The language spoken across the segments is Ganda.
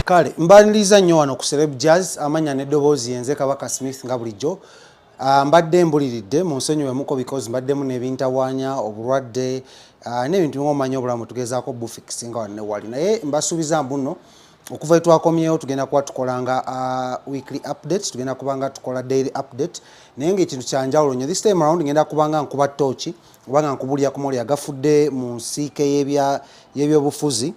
Kale mbaniliza nnyo wano ku Celeb Jazz amanya n'eddoboozi yenze Kabaka Smith nga bulijjo. Mbadde mbuliridde mu nsonyiwe muko because mbaddemu n'ebintawaanya obulwadde n'ebintu ng'omanyi obulamu tugezaako bufikisinga wanne wali naye mbasuubiza mbuno okuva twakomyewo tugenda kuba tukolanga weekly update, tugenda kubanga tukola daily update naye ng'ekintu kyanjawulo nnyo. This time around ngenda kubanga nkuba tooki obanga nkubulira ku moli agafudde mu nsiike y'ebyobufuzi.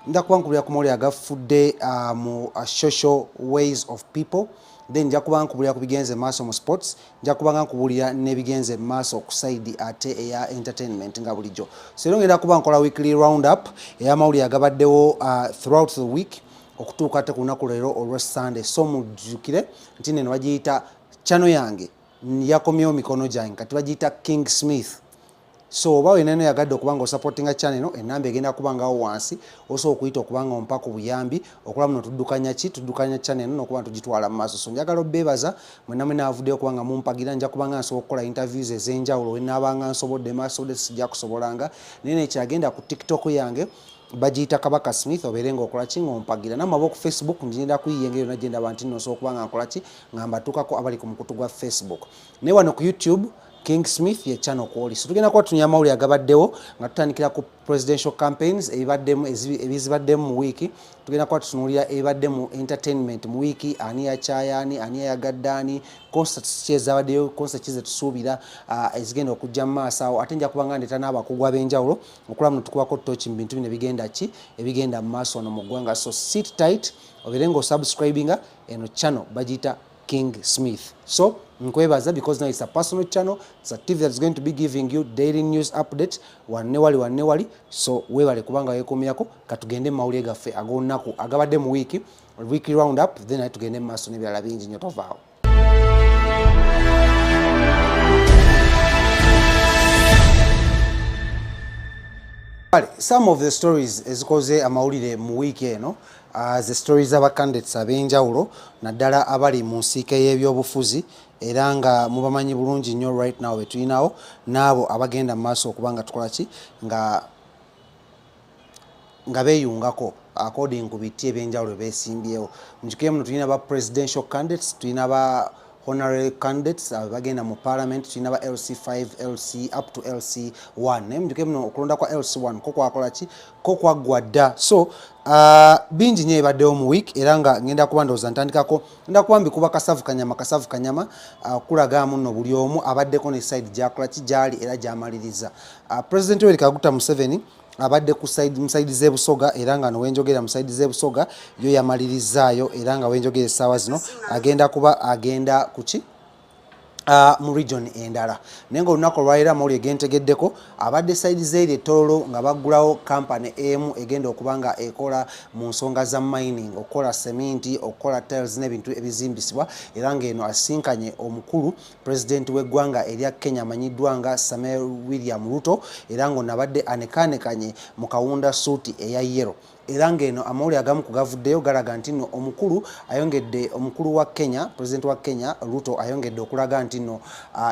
Ndakuba nkubulira ku moli agafudde mu social ways of people. Then nja kuba nkubulira ku bigenze maaso mu sports, nja kuba nkubulira n'ebigenze maaso ku side ate eya entertainment nga bulijjo. So era ngenda kuba nkola weekly round up ey'amawulire agabaddewo throughout the week okutuuka ate ku lunaku leero olwa Sunday. So mujjukire nti neno bagiyita channel yange yakomyewo mikono gyange kati bagiyita KingSmith. So oba weneno yagadde okubanga osupportinga channel eno enamba egenda kubangawo wansi osobola okuyita okubanga ompa ku buyambi okulaba muno tuddukanya channel eno n'okuba tugitwala mu maaso. So njagala obbeebaza mwenna mwenna avuddeyo okubanga mumpagira, nja kubanga nsobola okukola interviews ez'enjawulo wenaabanga nsobodde maasobodde sijja kusobolanga naye nekyagenda ku TikTok yange bagiyita Kabaka Smith obeere ng'okola ki ng'ompagira. Nammwe ab'oku Facebook ngenda kuyiiya engeri yonna gye ndaba nti nno osobola okubanga nkola ki nga mbatuukako abali ku mukutu gwa Facebook. Naye wano ku YouTube KingSmith ye channel kwoli. So tugenda kuba tunya amawulire agabaddewo nga tutandikira ku presidential campaigns ebizibaddemu mu wiiki. Tugenda kuba tutunuulira ebibadde mu entertainment mu wiiki, ani yakyayani, ani yayagaddaani, concerts ki ezabaddeyo, concerts ki ze tusuubira ezigenda okujja mu maaso awo. Ate nja kubanga ndeeta n'abakugu ab'enjawulo okulaba muno tukubako ttooki mu bintu bino ebigenda ki ebigenda mu maaso wano mu ggwanga. So sit tight obeere ng'osubscribinga eno channel bagiyita KingSmith. So nkwebaza because now it's a personal channel, it's a TV that's going to be giving you daily news updates wanne wali. So webale kubanga wekomyako katugende mu mawulire gaffe ag'olunaku agabadde mu weekly round up, then ate tugende mu maaso n'ebirala bingi nnyo tovaawo. Some of the stories ezikoze amawulire mu weeki eno the stories aba candidates ab'enjawulo naddala abali mu nsiike y'ebyobufuzi era nga mubamanyi bulungi nnyo right now betulinawo n'abo abagenda mu maaso okubanga tukola ki nga beeyungako according ku biti ebyenjawulo beesimbyewo. Mujjukire muno tulina ba presidential candidates, tulina ba honorary candidates bagenda mu parliament, tulina ba LC5, LC up to LC1. Naye mujjukire muno okulonda kwa LC1 ko kwakola ki ko kwaggwa dda. So bingi nnyo ebaddewo mu week era nga ngenda kuba ndowooza ntandikako ngenda kuba mbikuba kasavu kanyama kulaga muno buli omu abaddeko ne side gyakola ki gyali era gyamaliriza. President Yoweri Kaguta Museveni abadde ku side z'ebusoga era nga nowenjogera mu side z'ebusoga yo yamalirizaayo era nga wenjogera essaawa zino agenda kuki mu region endala. Naye ng'olunaku olwaleero amawulire gentegeddeko abadde side z'eri ettololo nga baggulawo kampani emu egenda okuba nga ekola mu nsonga za mining, okukola seminti, okukola tiles n'ebintu ebizimbisibwa era ng'eno asinkanye omukulu president w'eggwanga erya Kenya amanyiddwa nga Samuel William Ruto era ng'ono abadde anekanekanye mu kawunda suuti eya yellow. Era ng'eno amawulire agamu kugavuddeyo galaga nti nno omukulu wa Kenya, president wa Kenya Ruto ayongedde okulaga nti nno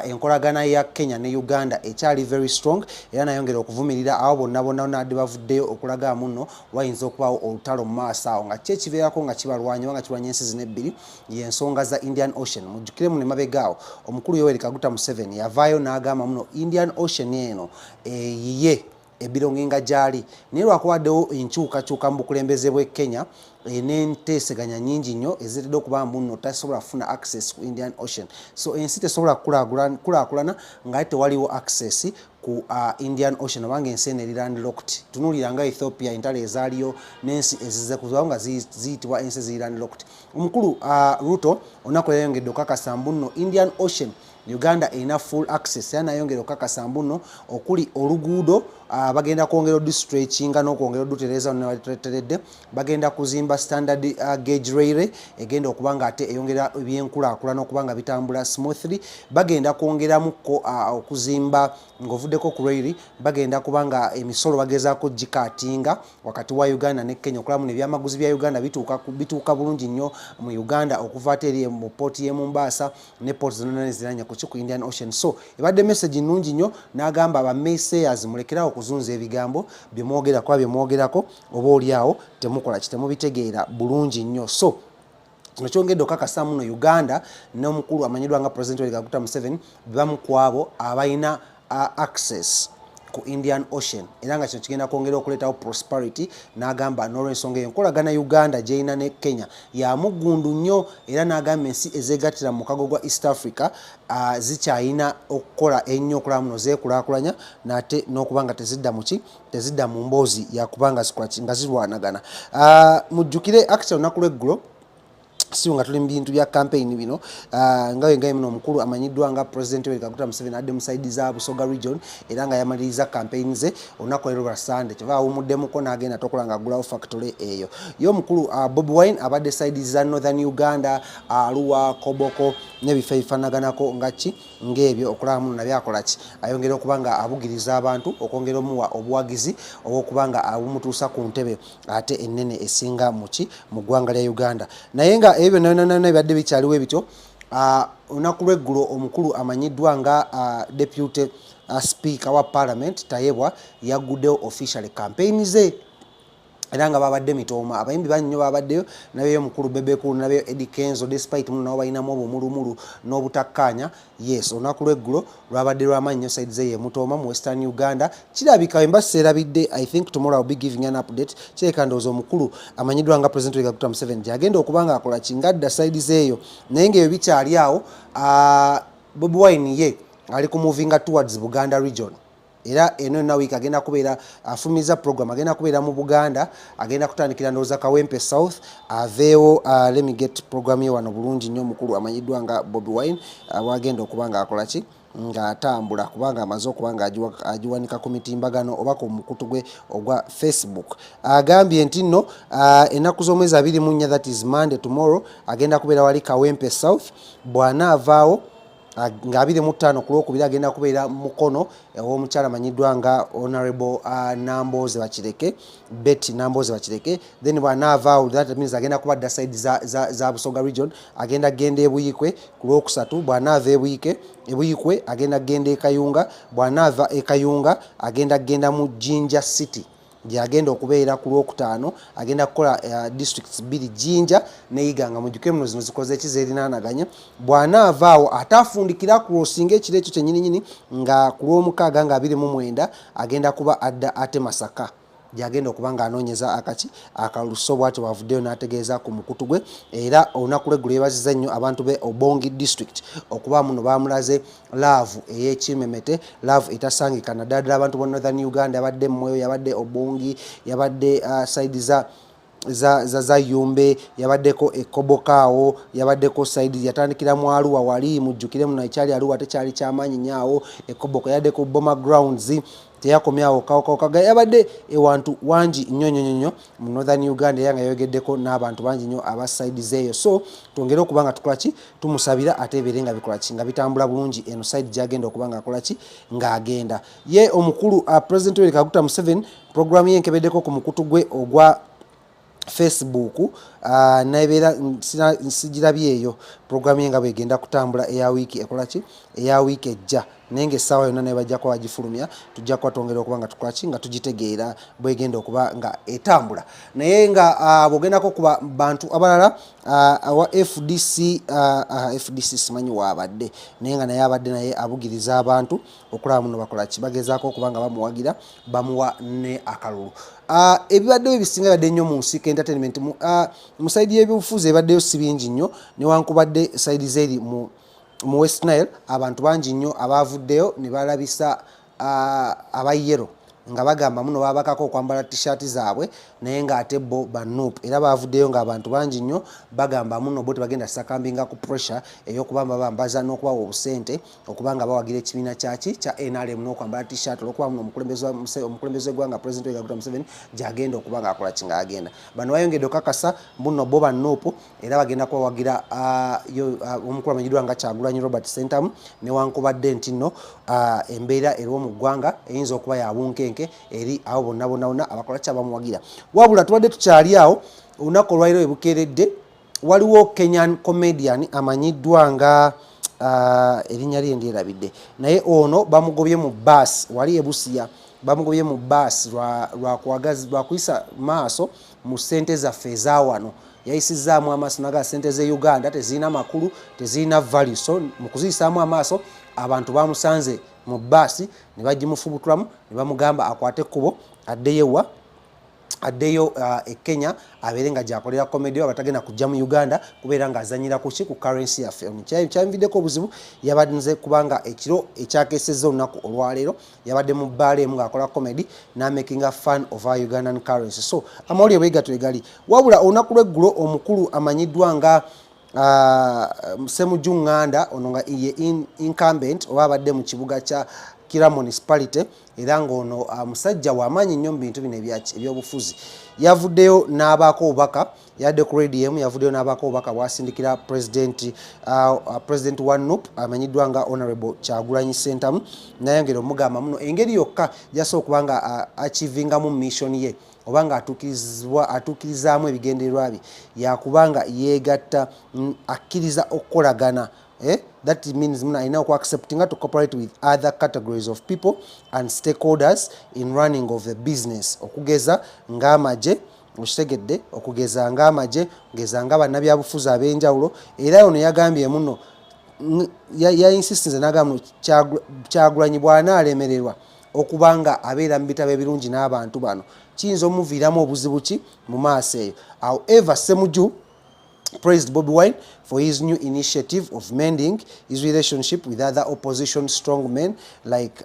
enkolagana ya Kenya ne Uganda ekyali very strong era nayongera okuvumirira abo bonna nadde bavuddeyo okulaga muno wayinza okubaawo olutalo mu maaso awo nga kye kibeerako nga kibalwanya nga kirwanya ensi zino ebbiri y'ensonga za Indian Ocean. Mujjukire muno emabegaawo omukulu Yoweri Kaguta Museveni yavaayo n'agamba muno Indian Ocean eno yiye ebirongenga gyali naye lwakuwaddewo enkyukakyuka mu bukulembeze bw'e Kenya n'enteeseganya nnyingi nnyo eziredde okuba muno tasobola kufuna access ku Indian Ocean. So ensi tesobola kukulaakulana nga tewaliwo access ku Indian Ocean obanga ensi eno eri landlocked. Tunuulira nga Ethiopia entalo ezaaliyo n'ensi ezize kuzawo nga ziyitibwa ensi eziri landlocked. Omukulu Ruto olunaku yayongedde okukakasa mbuno Indian Ocean Uganda ina full access yana yongera okakasa mbuno okuli oluguudo bagenda kwongera odustretchinga n'okwongera odutereza n'abateredde bagenda kuzimba standard gauge railway egenda okubanga ate eyongera ebyenkulaakulana okubanga bitambula smoothly. Bagenda kwongeramuko okuzimba ng'ovuddeko ku railway bagenda kubanga emisolo bagezaako gikaatinga wakati wa Uganda ne Kenya okulaba muno ebyamaguzi bya Uganda bituuka bulungi nnyo mu Uganda okuva ate eri mu port y'e Mombasa ne port zonna eziranye ku ku Indian Ocean. So ebadde message nnungi nnyo n'agamba aba massayers mulekerawo okuzunza ebigambo bye mwogerako oba oliawo temukola kitemubitegeera bulungi nnyo. So kino kyongedde okakasa muno Uganda n'omukulu amanyiddwa nga President Kaguta Museveni bamu kwabo abalina access ku Indian Ocean era nga kino kigenda kwongera okuleetawo prosperity n'agamba n'olw'ensonga eyo enkolagana Uganda gy'erina ne Kenya ya muggundu nnyo era n'agamba ensi ezeegattira mu kago gwa East Africa zikyayina okukola ennyo okulaba muno zeekulaakulanya nate n'okuba nga tezidda mu mboozi yakuba nga zirwanagana. Mujjukire actually olunaku lw'eggulo siyo nga tuli mu bintu bya campaign bino nga wengaye muno omukulu amanyiddwa nga President Kaguta Museveni adde mu side za Busoga region era nga yamaliriza campaign ze olunaku leero lwa Sunday kyava awumuddemuko n'agenda tokola nga agulawo factory eyo ye omukulu Bobi Wine abadde side za Northern Uganda Arua Koboko n'ebifo ebifanaganako ng'ebyo okulaba muno nabyakola ki ayongera okuba nga abugiriza abantu okwongera omuwa obuwagizi obw'okuba nga abumutuusa ku ntebe ate ennene esinga mu ggwanga lya Uganda naye nga ebyo byonna bikyaliwo ebityo. Olunaku lw'eggulo omukulu amanyiddwa nga deputy speaker wa parliament Tayebwa yagguddewo officially campaign ze era nga babadde mitooma abayimbi bannyo babaddeyo nabeyo omukulu Bebekulu nabeyo Eddie Kenzo despite muno nabo balinamu obumulumulu n'obutakkaanya. Yes, olunaku lw'eggulo lwabadde lw'amaanyi nnyo side ze ye mutooma mu Western Uganda kirabika wemba seerabidde. I think tomorrow I'll be giving an update kireka ndowooza omukulu amanyiddwa nga President Kaguta Museveni gyagenda okuba nga akola kingadda side zeeyo naye ng'ebyo bikyali awo. Bobi Wine ye ali ku moving towards Buganda region era eno na week agenda kubeera afumiza program agenda kubeera mu Buganda agenda kutandikira ndowooza Kawempe South aveewo let me get program ye wano bulungi nnyo omukulu amanyiddwa nga Bobi Wine wagenda okuba nga akola ki nga atambula kubanga amaze okuba nga agiwanika ku mitimbagano oba ku mukutu gwe ogwa Facebook. Agambye nti nno ennaku z'omwezi 24 that is Monday tomorrow agenda kubeera wali Kawempe South bw'anaavaawo nga 25 ku Lwokubiri agenda kubeera mukono ow'omukyala amanyiddwa nga Honorable Namboze Bakireke Betty Namboze Bakireke then bw'anaavaawo that means agenda kubadda side za Busoga region agenda genda Ebuyikwe ku Lwokusatu bw'anaava Ebuyikwe agenda genda Ekayunga bw'anaava Ekayunga agenda genda mu Jinja City gyagenda okubeera ku Lwokutaano agenda kukola districts 2 Jinja ne Iganga mujjuke muno zino zikoze ekizerinaanaganya bw'anaavaawo atafundikira crossing ekiro ekyo kyennyini nga ku Lwomukaaga nga 29 agenda kuba adda ate Masaka gyagenda okuba nga anoonyeza akaluso bw'atyo bwavuddeyo n'ategeeza ku mukutu gwe era olunaku lw'eggulo yeebazizza nnyo abantu be Obongi district okuba muno baamulaze laavu ey'ekimemete laavu etasangika naddala abantu bo Northern Uganda yabadde Moyo yabadde Obongi yabadde side za Yumbe yabaddeko Ekobokaawo yabaddeko side yatandikira mu Arua wali mujjukire muno ekyali Arua tekyali kyamaanyi nnyo Ekoboko yaddeko Boma Grounds teyakomyawo kaga yabadde ewantu wangi nnyo mu Northern Uganda era nga yogeddeko n'abantu bangi nnyo aba side zeeyo. So twongere okuba nga tukola ki tumusabira ate ebeere nga bikola ki nga bitambula bulungi eno side gyagenda okuba nga akola ki ng'agenda ye omukulu President Kaguta Museveni program ye nkebeddeko ku mukutu gwe ogwa Facebook nabeera sijirabye eyo program ye nga bwegenda kutambula eya wiki ekola ki eya wiki ejja nenge sawa yonna naye bajja kuba bagifulumya tujja kuba twongera okuba nga tukola ki nga tugitegeera bwegenda okuba nga etambula naye nga bwogendako kuba bantu abalala awa FDC simanyi waabadde naye nga naye abadde naye abugiriza abantu okulaba muno bakola ki bagezaako okuba nga bamuwagira bamuwa ne akalulu. Ebibaddeyo ebisinga badde nnyo mu nsika entertainment mu saidi y'ebyobufuzi ebaddeyo si bingi nnyo newankubadde saidi zeri mu West Nile abantu bangi nnyo abaavuddeyo ne balabisa abayero nga bagamba muno babakako okwambala t-shirt zaabwe naye ng'ate bo banup era baavuddeyo ng'abantu bangi nnyo bagamba muno bo tebagenda sakambinga ku pressure ey'okubamba bambaza n'okubawa obusente okubanga bawagira ekibiina kya NRM n'okwambala t-shirt olw'okuba muno omukulembeze w'eggwanga President Kaguta Museveni gy'agenda okuba ng'akola ki ng'agenda. Bano bayongedde okakasa muno bo banup era bagenda kubawagira omukulu amanyiddwa nga Kyagulanyi Robert Sentamu newankubadde nti nno embeera eriwo mu ggwanga eyinza okuba ya bunkenke eri abo bonna abakola ki abamuwagira. Wabula tubadde tukyali awo olunaku olwaliro ebukeeredde waliwo Kenyan comedian amanyiddwa nga erinnya lye ndyerabidde naye ono bamugobye mu bus wali ebusiya bamugobye mu bus lwa kuyisa maaso mu ssente zaffe eza wano yayisizaamu amaaso naga ssente ze Uganda tezirina makulu tezirina value so mu kuziyisaamu amaaso abantu bamusanze mu basi ne bagimufubutulamu ne bamugamba akwate ekkubo addeyo e Kenya abeere nga gyakolera comedy abatagenda kujja mu Uganda kubeera nga azanyira kuki ku currency yaffe kyamviddeko obuzibu yabadde kubanga ekiro ekyakesezza olunaku olwaleero yabadde mu bbaala emu ng'akola comedy n'amaking a fun of our Ugandan currency so amawulire bwe gatyo egali wabula olunaku lw'eggulo omukulu amanyiddwa nga Semujju Nganda ono nga ye incumbent oba abadde mu kibuga kya Kira municipality era ng'ono musajja w'amaanyi nnyo mu bintu bino ebyobufuzi yavuddeyo n'abaako obubaka yadde ku radio yavuddeyo n'abaako obubaka bwasindikira president wa NUP amanyiddwa nga Honorable Kyagulanyi Ssentamu nayongera omugamba muno engeri yokka jasobola okuba nga achievingamu mission ye oba nga atuukirizaamu ebigendererwa bye yakubanga yeegatta akkiriza okukolagana that means muna alina accepting to cooperate with other categories of people and stakeholders in running of the business okugeza ng'amagye okitegedde okugeza ng'amagye okugeza ng'abannabyabufuzi ab'enjawulo era ono yagambye muno insistinze n'agamba Kyagulanyi bw'anaalemererwa okubanga abeera mu bitabo ebirungi n'abantu bano kiyinza omuviiramu obuzibu ki mu maaso eyo however Semujju praised Bobi Wine for his new initiative of mending his relationship with other opposition strongmen like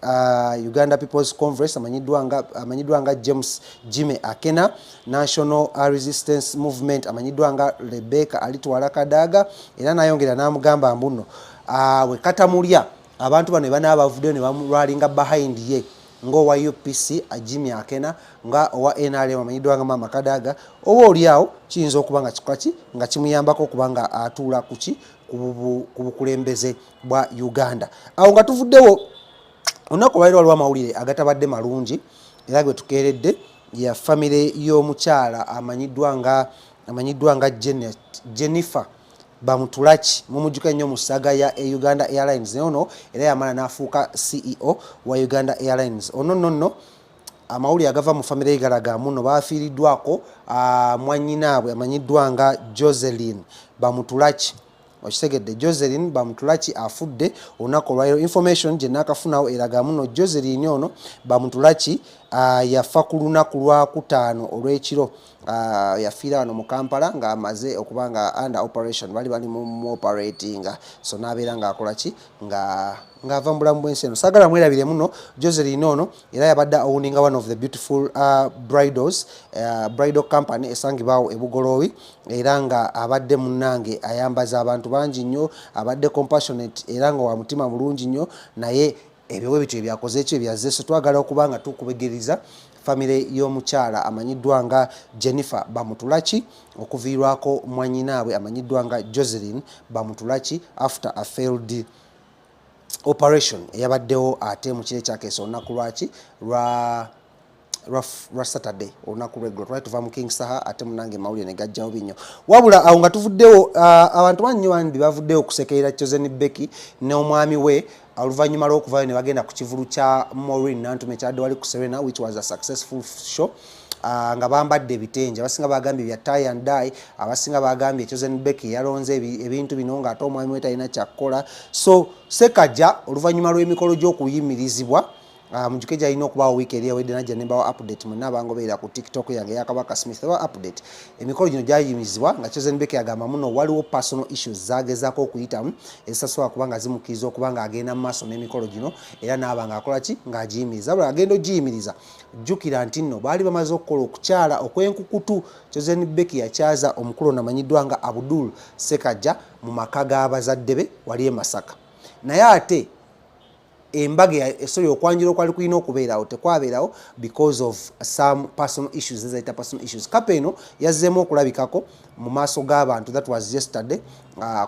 Uganda People's Congress amanyiddwa nga James Jimmy Akena, National Resistance Movement amanyiddwa nga Rebecca Alitwala Kadaga era nayongera n'amugamba mbuno we katamulya abantu bano bana bavuddeyo ne bamulwalinga behind ye ng'owa UPC Jimmy Akena nga owa NRM amanyiddwa nga Mama Kadaga oba oliawo kiyinza okuba nga kikwaki nga kimuyambako okuba nga atuula kuki ku bukulembeze bwa Uganda awo nga tuvuddewo olunaku lwali waliwo amawulire agatabadde malungi era gwe tukeeredde ya famire y'omukyala amanyiddwa nga Jennifer bamutulaki mumujjuka nnyo mu saga ya Uganda Airlines ono era yamala n'afuuka CEO wa Uganda Airlines ono nno amawulire agava mu famire galaga muno baafiiriddwako mwannyinaabwe amanyiddwa nga Joseline bamutulaki okitegedde Joseline bamutulaki afudde olunaku olwaleero information gye naakafunawo eraga muno Joseline ono bamutulaki yafa ku lunaku lwakutaano olw'ekiro yafiira wano mu Kampala ng'amaze okuba nga under operation bali mu operating so n'abeera ng'akola ki ng'ava mu bulamu bw'ensi eno saagala mwerabire muno Joseline ono era yabadde owning one of the beautiful bridal company esangibwawo e Bugoloobi era nga abadde munnange ayambaza abantu bangi nnyo abadde compassionate era nga wa mutima mulungi nnyo naye ebyo bityo ebyakoze ekyo byazze so twagala okuba nga tukubegeriza famire y'omukyala amanyiddwa nga Jennifer bamutulaki okuviirwako mwannyinaabwe amanyiddwa nga Joseline bamutulaki after a failed operation eyabaddewo ate mu kiro ekyakeesa olunaku lwaki lwa Saturday olunaku lw'eggulo twali tuva mu King Saha ate munange mawulire ne gajjawo binnyo wabula awo nga tuvuddewo abantu bannyo bandi bavuddewo okusekerera Chosen Becky n'omwami we oluvannyuma lw'okuvaayo ne bagenda ku kivulu kya Maureen Nantume kyadde wali ku Serena which was a successful show nga bambadde ebitengi abasinga bagambye bya tie and dye abasinga bagambye Chosen Becky yalonze ebintu bino ng'ate omwami we talina kyakukola so sekajja oluvannyuma lw'emikolo gy'okuyimirizibwa mujjuke gyalina okubaawo wiiki eri ewedde najja nembawo update mwenna abangoberera ku TikTok yange yakabaka Smith oba update emikolo gino gyayimizibwa nga Chosen Becky agamba muno waliwo personal issues zagezaako okuyitamu ezisasobola kuba nga zimukkiriza okuba nga agenda mu maaso n'emikolo gino era naaba ng'akola ki ng'agiyimiriza bula agenda ogiyimiriza jjukira nti nno baali bamaze okukola okukyala okwenkukutu Chosen Becky yakyaza omukulu namanyiddwa nga Abdul Sekajja mu maka g'abazadde be wali e Masaka naye ate embaga esori okwanjira okwali kulina okubeerawo tekwabeerawo because of some personal issues ezayita personal issues kapeno yazzeemu okulabikako mu maaso g'abantu that was yesterday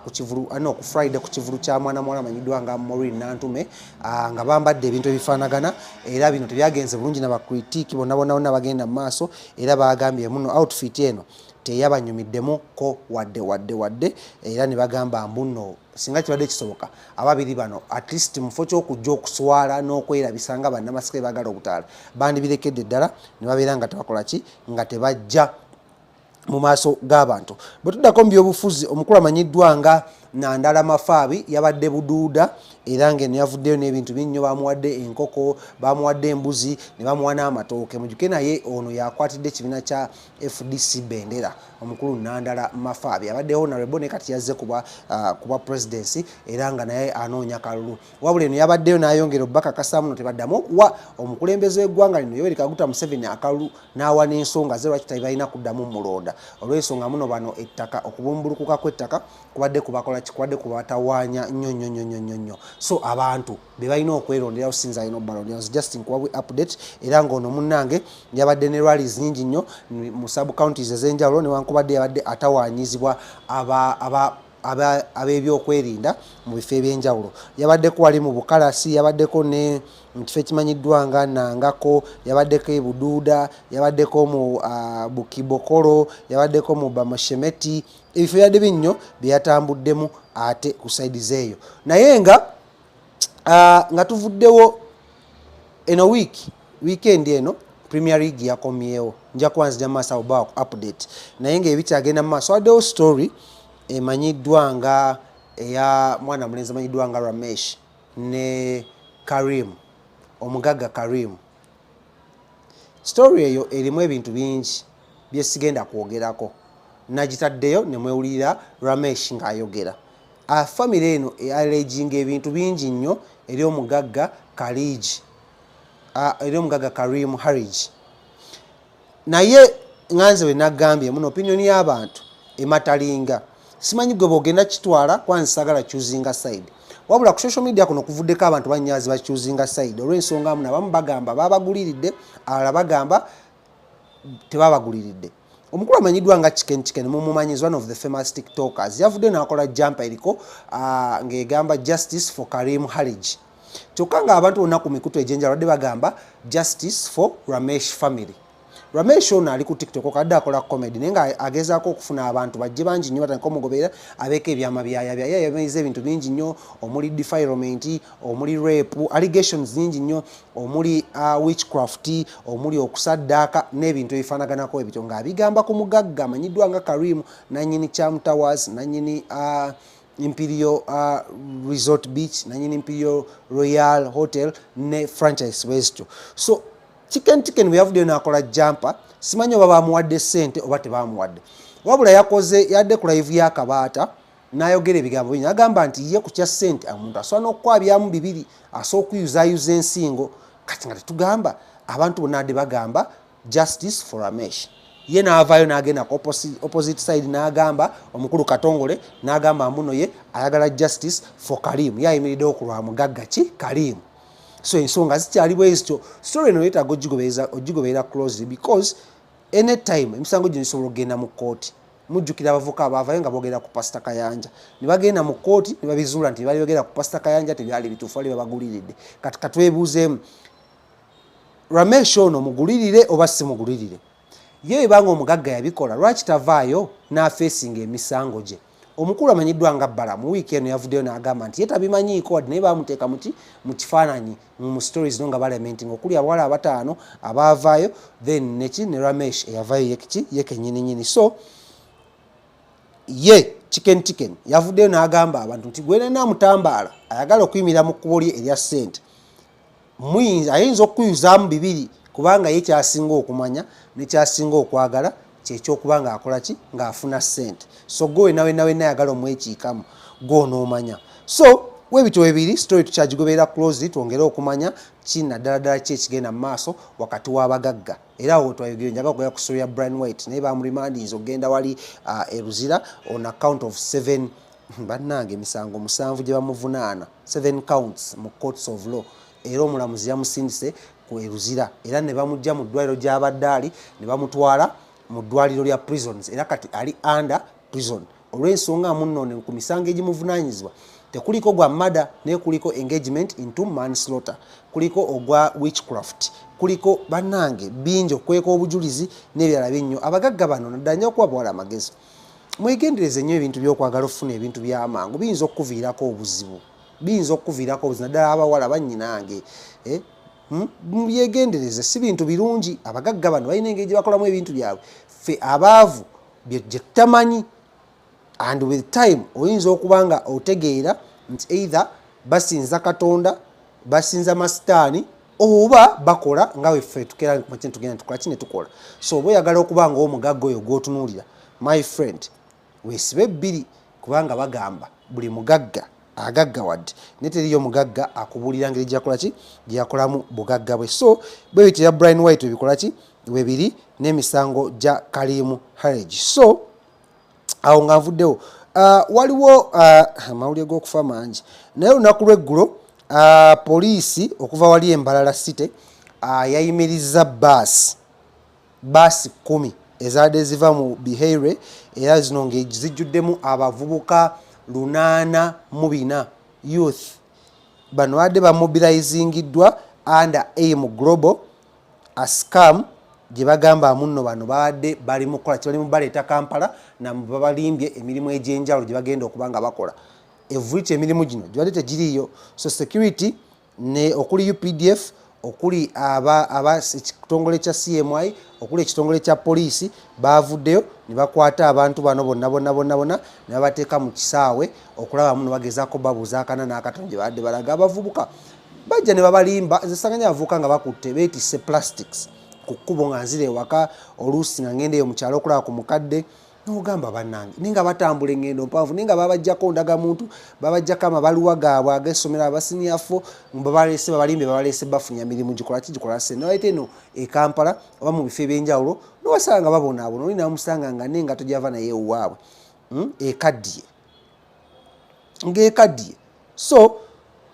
ku kivulu ku Friday ku kivulu kya mwana muwala amanyiddwa nga Maureen Nantume nga bambadde ebintu ebifaanagana era bino tebyagenze bulungi n'abakritiiki bonna bagenda mu maaso era bagambye muno outfit eno teyabanyumiddemu ko wadde era ne bagamba mbuno singa kibadde kisoboka ababiri bano at least mufo ky'okujja okuswala n'okwerabisa nga bannamasikati baagala obutaala bandibirekedde ddala ne babeera nga tebakola ki nga tebajja mu maaso g'abantu. Bwe tuddako mu byobufuzi omukulu amanyiddwa nga Nandala Mafaabi yabadde buduuda era ng'eno yavuddeyo n'ebintu binnyo, bamuwadde enkoko, bamuwadde embuzi ne bamuwa n'amatooke. Mujjuke naye ono yakwatidde ekibiina kya FDC Bendera omukulu Nandala Mafaabi abadde honorable ne kati yazze kuba presidency era nga naye anoonya kalulu. Wabula eno yabaddeyo n'ayongera obbakakasaamu no tebaddamu okuwa omukulembeze w'eggwanga lino Yoweri Kaguta Museveni akalulu n'awa n'ensonga ze lwaki tebalina kuddamu mulonda. Olw'ensonga muno bano ettaka okubumbulukuka kw'ettaka kubadde kubakola kikwadde kubatawaanya nnyo. So abantu be balina okwerondera osinza ino balondera Justin kuwabwe update era ng'ono munnange yabadde ne rallies nnyingi nnyo mu sub counties ez'enjawulo newankubadde yabadde atawaanyizibwa ab'ebyokwerinda mu bifo eby'enjawulo. Yabaddeko wali mu Bukalasi, yabaddeko ne mu kifo ekimanyiddwa nga Nangako, yabaddeko e Buduuda, yabaddeko mu Bukibokolo, yabaddeko mu Bamashemeti. Ebifo byadde binnyo bye yatambuddemu ate ku saidi zeeyo. Naye nga tuvuddewo eno weekend eno Premier League yakomyewo. Nja kwanzija maaso oba ku update. Naye ng'ebikyagenda mu maaso waddewo story emanyiddwa nga eya mwana mulenzi amanyiddwa nga Ramesh ne Karim, omugagga Karim. Story eyo erimu ebintu bingi bye sigenda kwogerako. Nagitaddeyo ne mwewulira Ramesh ng'ayogera. Family eno alleging ebintu bingi nnyo eri omugagga Karim Harij. Naye nganze we nagambye muno opinion y'abantu ematalinga. Simanyi gwe bogenda kitwala kwanza sagala choosing side. Wabula ku social media kuno kuvuddeko abantu bannyazi ba choosing side. Olw'ensonga muno abamu bagamba babaguliridde, abalala bagamba tebabaguliridde. Omukulu amanyiddwa nga Chicken mumumanyi is one of the famous TikTokers. Yavudde n'akola jumper eriko ng'egamba Justice for Karim Harij. Kyokka nga abantu bonna ku mikutu egy'enjawulo badde bagamba Justice for Ramesh family. Ramesh ono ali ku TikTok kadde akola comedy naye nga agezaako okufuna abantu bajje bangi nnyo batandika omugoberera abeeko ebyama byayabyayayameyiza ebintu bingi nnyo omuli defilement, omuli rape, allegations nyingi nnyo, omuli witchcraft, omuli okusaddaaka n'ebintu ebifaanaganako ebityo ng'abigamba ku mugagga amanyiddwa nga Karim nannyini Cham Towers, nannyini Imperial Resort Beach, nannyini Imperial Royal Hotel ne franchise westro. So Chicken bwe yavuddeyo n'akola jumper, simanyi oba bamuwadde ssente oba tebamuwadde. Wabula yadde ku live y'akabaata n'ayogera ebigambo bingi. Agamba nti ye ku kya ssente omuntu asobola n'okukwabyamu bibiri, asobola okuyuzaayuza ensingo. Kati nga tetugamba abantu bonna adde bagamba Justice for Ramesh. Ye n'avaayo n'agenda ku opposite side n'agamba omukulu Katongole n'agamba muno ye ayagala Justice for Karim. Ye ayimiriddewo ku lwa mugagga ki Karim. So ensonga zikyali bwezityo. Story eno yeetaaga ogigoberera closely because anytime emisango gino gisobola okugenda mu kkooti. Mujjukira abavuka abaavayo nga boogera ku Pastor Kayanja. Ne bagenda mu kkooti ne babizuula nti balyogera ku Pastor Kayanja tebyali bituufu bali babaguliridde. Kati katwebuuzeemu Ramesh ono mugulirire oba si mugulirire? Ye ebanga omugagga yabikola lwaki tavaayo n'afeesinga emisango gye? Omukulu amanyiddwa nga Bbala mu wiiki eno yavuddeyo n'agamba nti ye tabimanyiiko wadde naye bamuteeka mu kifaananyi mu stories no nga balamentinga okuli abawala abataano abaavaayo then ne Ramesh eyavaayo ye kennyininyini. So ye Chicken yavuddeyo n'agamba abantu nti gwe namutambaala ayagala okuyimira mu kkubo lye erya ssente ayinza okuyuzaamu bibiri kubanga ye kyasinga okumanya ne kyasinga okwagala kyekyokuba ng'akola ki ng'afuna ssente. So gwe wenna ayagala omwekiikamu gw'onoomanya. So webityo ebiri story tukyagigoberera closely twongere okumanya naddala ki ekigenda mu maaso wakati w'abagagga. Era awo twayogera njaga okugera ku story ya Brian White naye bamuremandinze okugenda wali e Luzira on account of 7 bannange emisango 7 gye bamuvunaana 7 counts mu courts of law. Era omulamuzi yamusindise ku Luzira era ne bamujja mu ddwaliro gy'abadde ali ne bamutwala mu ddwaliro lya prisons era kati ali under prison. Olw'ensonga muno ku misango egimuvunaanyizibwa tekuliko gwa murder naye kuliko engagement into manslaughter, kuliko ogwa witchcraft, kuliko bannange bingi okweka obujulizi n'ebirala binnyo. Abagagga bano naddala nnyo okuba bawala amagezi. mwegendereze nnyo ebintu by'okwagala okufuna ebintu by'amangu biyinza okukuviirako obuzibu naddala abawala bannyinange byegendereze si bintu birungi abagagga bano balina engeri gye bakolamu ebintu byabwe ffe abaavu gye tutamanyi and with time oyinza okuba nga otegeera nti either basinza Katonda basinza masitaani oba bakola nga weffe tugenda tukola kine tukola so oba oyagala okuba nga omugagga oyo gw'otunuulira my friend weesibe ebbiri kubanga bagamba buli mugagga agagga wadde ne teriyo mugagga akubuulira ngeri gyakolamu bugagga bwe so bwe bitera Brian White ebikola ki webiri n'emisango gya Kalimu Harage so awo nga nvuddewo waliwo amawulire g'okufa mangi naye olunaku lw'eggulo poliisi okuva wali Embalala City yayimirizza baasi 10 ezadde ziva mu Biheire era zino ng'ezijjuddemu abavubuka 84 youth bano badde bamobilizingiddwa under AIM Global a scam gye bagamba amunno bano badde bali mu kola kibali mu baleeta Kampala na babalimbye emirimu egy'enjawulo gye bagenda okuba nga bakola evurichi emirimu gino gibadde tegiriiyo so security ne okuli UPDF okuli ekitongole kya CMI okuli ekitongole kya poliisi baavuddeyo ne bakwata abantu bano bonna ne babateeka mu kisaawe okulaba muno bagezaako babuuza akana n'akatono gye badde balaga abavubuka bajja ne babalimba zisanganya abavubuka nga bakutte beetisse plastics ku kkubo nga nzira ewaka oluusi nga ngenda eyo mu kyalo okulaba ku mukadde n'ogamba bannange ninga batambula engendo mpanvu ninga babajjako ndagamuntu babajjako amabaluwa gaabwe ag'essomero abasiniyafo babalimbe babaleese bafunya mirimu gikola sente naye eno e Kampala oba mu bifo ebyenjawulo n'owasanga nga babonaabona oli namusanga nga n'engato gy'ava naye ewaabwe ng'ekaddiye so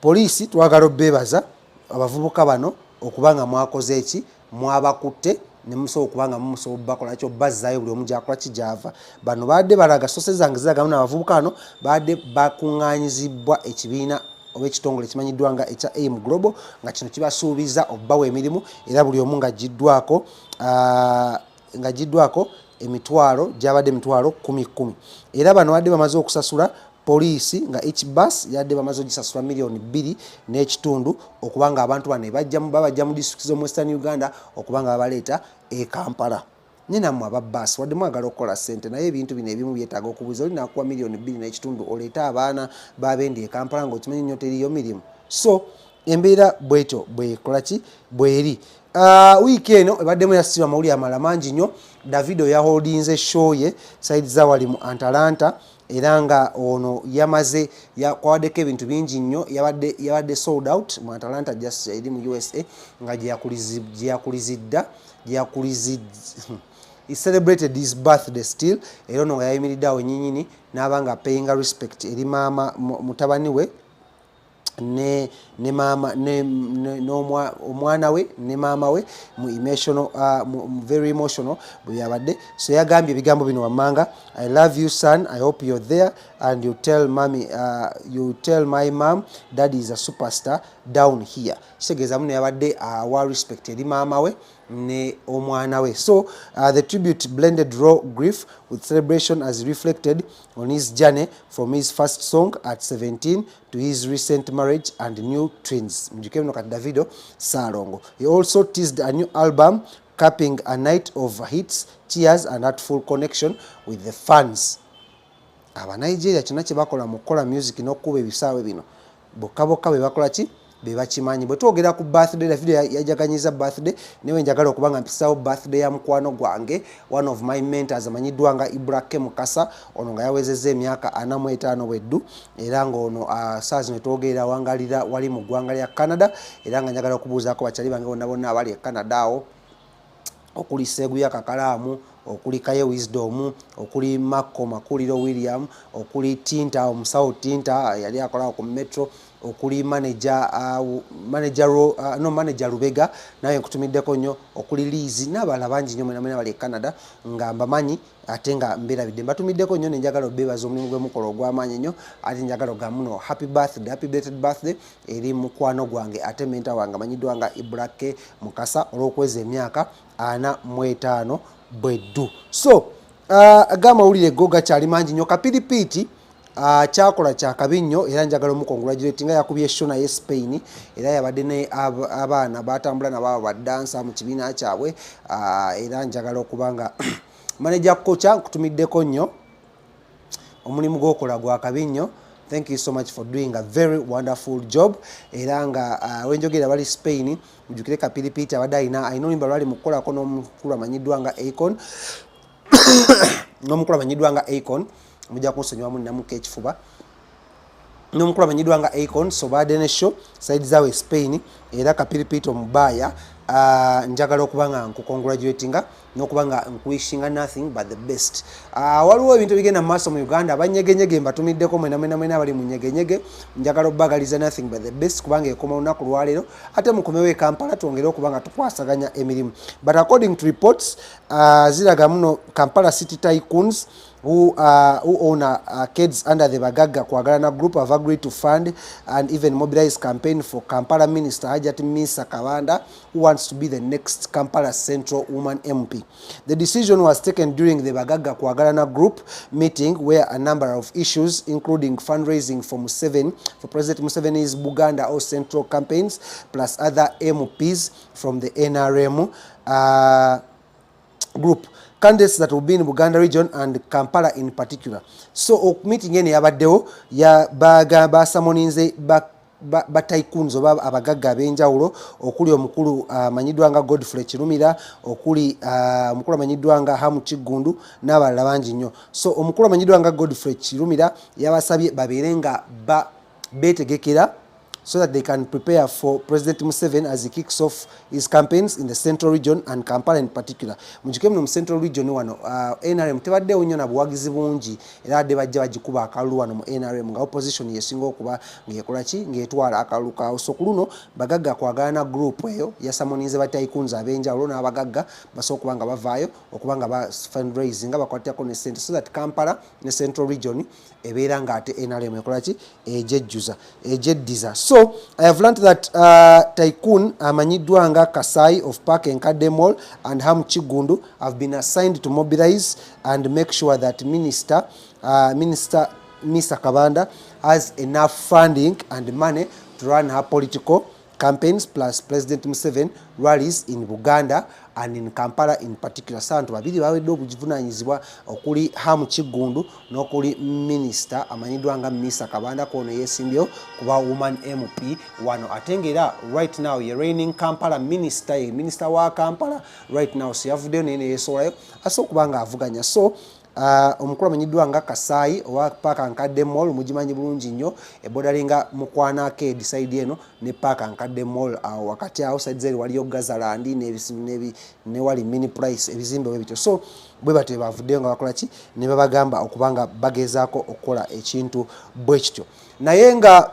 poliisi twagala obbeebaza abavubuka bano okuba nga mwakoze eki mwabakutte ne musobola okubanga mumusobola bakola kyo bazzaayo buli omu gyakola kijava bano badde balaga sose zange ziragamu n'abavubuka bano badde bakuŋŋaanyizibwa ekibiina oba ekitongole kimanyiddwa nga ekya AIM Global nga kino kibasuubiza obbawa emirimu era buli omu nga giddwako emitwalo gyabadde emitwalo 10 era bano badde bamaze okusasula poliisi nga each bus yadde bamaze ogisasula million 2 n'ekitundu okubanga abantu bano babajja mu district z'omu Western Uganda okubanga babaleeta e Kampala ninammwe ababaasi wadde mwagala okukola ssente naye ebintu bino ebimu byetaaga okubuuza oli nakuwa million 2 n'ekitundu oleeta abaana babendi e Kampala ng'okimanyi nnyo teriyo mirimu so embeera bwetyo bwekola ki bweri wiiki eno ebaddemu yasibwa amawulire amala mangi nnyo Davido yaholdinze show ye side za wali mu Atlanta era nga ono yamaze kwawaddeko ebintu bingi nnyo yabadde sold out mu Atlanta just eri mu USA nga he celebrated his birthday still era ono nga yayimiridde awo nyinyini n'abanga paying respect eri maama mutabani we ne mama omwana we ne mama we very emotional bwe yabadde so yagambye ebigambo bino wammanga I love you son I hope you're there and you tell my mom dad is a superstar down here kitegeeza muno yabadde wa respect eri mama we ne omwana we so the tribute blended raw grief with celebration as reflected on his journey from his first song at 17 to his recent marriage and new twins mjukemno kat Davido Salongo. He also teased a new album capping a night of hits, tears and heartful connection with the fans. Aba Nigeria kino kye bakola mu kola music n'okuba ebisaawe bino bokka be bakola ki be bakimanyi bwe twogera ku birthday Davido yajaganyiza birthday newe njagala okubanga mpisaawo birthday ya mukwano gwange one of my mentors amanyiddwa nga Ibrahim Mukasa ono nga yawezezza emyaka 45 bweddu era ng'ono saa zino twogera wangalira wali mu ggwanga lya Canada era nga njagala okubuuzaako bakyali bange bonna abali e Canada awo okuli Seguya Kakalaamu okuli Kaye Wisdom okuli Mako Makuliro William okuli Tinta omusawo Tinta yali akola ku Metro okuli manager Lubega naye nkutumiddeko nnyo okuli Luzzi n'abala bangi nnyo mwena bali e Canada nga mbamanyi ate nga mbeerabidde mbatumiddeko nnyo nenjagala obeebaza omulimu gw'emukola ogw'amaanyi nnyo ate njagala ogamuno happy belated birthday eri mukwano gwange ate menta wange amanyiddwa nga Ibrahim Mukasa olw'okweza emyaka 45 bweddu so Agamawulire go gakyali mangi nnyo. Kapiripiiti kyakola kyakabi nnyo era njagala omukongratulate nga yakubye show naye Spain era yabadde ne abaana batambula nabo badansa mu kibiina kyabwe era njagala okuba nga manager kocha nkutumiddeko nnyo omulimu gw'okola gwakabi nnyo. Thank you so much for doing a very wonderful job. Era nga wenjogera bali Spain mujukire Kapiripiiti abadde alina oluyimba lwali mu kukolako n'omukulu amanyiddwa nga Akon n'omukulu amanyiddwa nga Akon mujja kunsonyiwamu nnamuka ekifuba n'omukulu amanyiddwa nga Akon. So badde ne show side zawe Spain era Kapiripiiti omubaaya njagala okuba nga nkukongratulatinga n'okuba nga nkuwishinga nothing but the best. Waliwo ebintu bigenda mu maaso mu Uganda abanyegenyege mbatumiddeko mwena abali mu nyegenyege njagala obbagaliza nothing but the best kubanga ekoma olunaku lwaleero ate mukomewo e Kampala twongere okuba nga tukwasaganya emirimu. But according to reports ziraga muno Kampala city tycoons who own kids under the Bagagga Kwagalana group have agreed to fund and even mobilize campaign for Kampala Minister Minister Kabanda, who wants to be the next Kampala Central Woman MP. The decision was taken during the Bagagga Kwagalana group meeting where a number of issues including fundraising for President Museveni's Buganda or Central campaigns plus other MPs from the NRM group. Candidates that will be in Buganda region and Kampala in particular. So meeting ene yabaddewo ya bagamba samoninze bataikunzo oba abagagga ab'enjawulo okuli omukulu amanyiddwa nga Godfrey Kirumira, okuli omukulu amanyiddwa nga Hamu Kigundu n'abalala bangi nnyo. So omukulu amanyiddwa nga Godfrey Kirumira yabasabye babeere nga beetegekera so that they can prepare for President Museveni as he kicks off his campaigns in the Central region and Kampala in particular. Mujikemu mu Central region wano NRM tebaddewo nnyo na buwagizi bungi era adde bajja bagikuba akalulu wano mu NRM nga opposition yesinga okuba ng'ekola ki ng'etwala akalulu kawo. So ku luno Bagagga Kwagalana group eyo yasamonize bataikunza ab'enjawulo n'abagagga basobola okuba nga bavaayo okuba nga ba fundraising nga bakwatako ne sente so that Kampala ne Central region ebeera ng'ate NRM ekola ki ejjeddiza. So I have learned that Tycoon amanyiddwa nga Kasai of Park and Kadde Mall and Ham Kigundu have been assigned to mobilize and make sure that Minister Kabanda has enough funding and money to run her political campaigns plus President Museveni rallies in Uganda and in Kampala in particular. Santu babiri bawedde okuvunanyizibwa okuli Hamu Kigundu n'okuli Minister amanyiddwa nga Minister Kabanda kono yesimbyewo kuba woman MP wano atengera right now ye reigning Kampala minister wa Kampala right now so yavuddeyo nene yesolayo asobola kuba nga avuganya. So omukulu amanyiddwa nga Kasai owa Park and Kadde Mall mugimanyi bulungi nnyo ebodalinga mukwana ke decide eno ne Park and Kadde Mall awo wakati awo side zeri waliyo Gazalandi ne wali mini price ebizimbe bwebityo. So bwe bate bavuddeyo nga bakola ki ne babagamba okubanga bagezaako okukola ekintu bwe kityo naye nga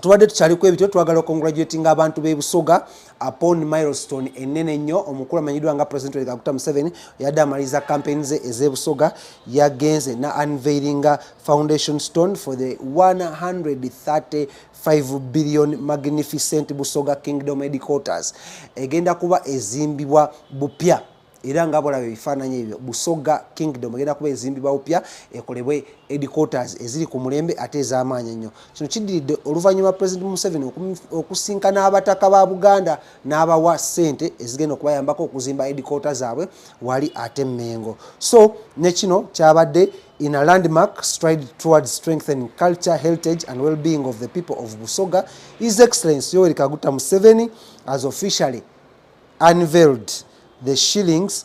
tuwadde tukyaliko ebityo twagala congratulating abantu b'e Busoga upon milestone enene nnyo. Omukulu amanyiddwa nga President Kaguta Museveni yadde amaliza campaign ze ez'e Busoga yagenze na unveilinga foundation stone for the 135 billion magnificent Busoga Kingdom headquarters egenda kuba ezimbibwa bupya era nga bolabe ebifaananyi ebyo Busoga Kingdom egenda kuba ezimbibwa bupya ekolebwe headquarters eziri ku mulembe ate ez'amaanyi nnyo. Kino kiddiridde oluvannyuma President Museveni okusinkana abataka ba Buganda n'abawa ssente ezigenda okubayambako okuzimba headquarters zaabwe wali ate Mengo. So ne kino kyabadde in a landmark stride towards strengthening culture, heritage and well-being of the people of Busoga. His Excellency Yoweri Kaguta Museveni has officially unveiled the shillings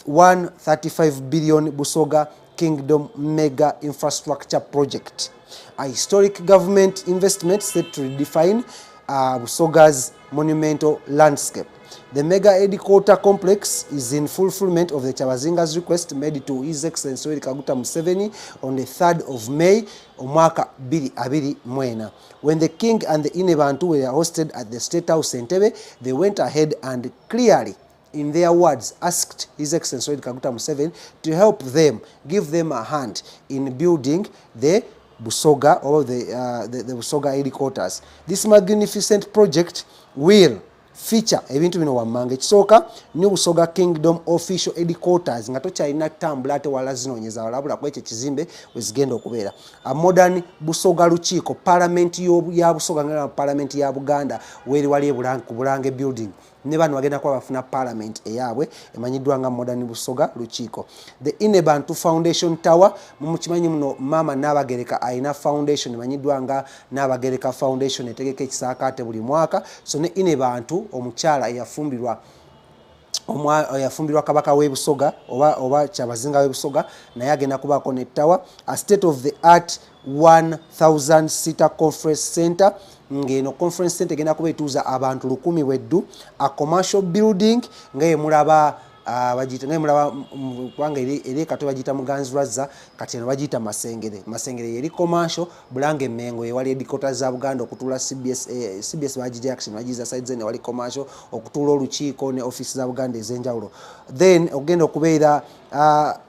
135 billion Busoga Kingdom mega infrastructure project, a historic government investment set to redefine Busoga's monumental landscape. The mega headquarter complex is in fulfillment of the Kyabazinga's request made to His Excellency Yoweri Kaguta Museveni on the 3rd of May omwaka 2024. When the King and the Inebantu were hosted at the State House Entebbe, they went ahead and clearly, in their words, asked His Excellency Yoweri Kaguta Museveni to help them, give them a hand in building the Busoga or the Busoga headquarters. This magnificent project will feature ebintu bino wammanga. Ekisooka New Busoga Kingdom Official Headquarters nga tokyalina tambula ate wala zinoonyeza walabula ku ekyo ekizimbe we zigenda okubeera. A modern Busoga Lukiiko Parliament ya Busoga nga Parliament ya Buganda weri wali ku Bulange building. Ne bano bagenda kuba bafuna parliament eyaabwe emanyiddwa nga modern Busoga Lukiiko. The Inebantu Foundation Tower mumukimanyi muno mama Nabagereka aina foundation emanyiddwa nga Nabagereka Foundation etegeka ekisaakaate buli mwaka. So ne Inebantu omukyala yafumbirwa kabaka w'e Busoga oba kyabazinga w'e Busoga naye agenda kubaako ne tower. A state of the art 1000 seater conference center ngeno conference center genda kuba etuuza abantu 1,000 weddu. A commercial building ngaye mulaba bagita ngaye mulaba kubanga eri kato bagita Muganzirwazza kati eno bagita Masengere yeri commercial Bulange Mengo yewali headquarters za Buganda okutula CBS bagija action bagiza sides ene wali commercial okutula Olukiiko ne office za Buganda ezenjawulo. Then ogenda okubeera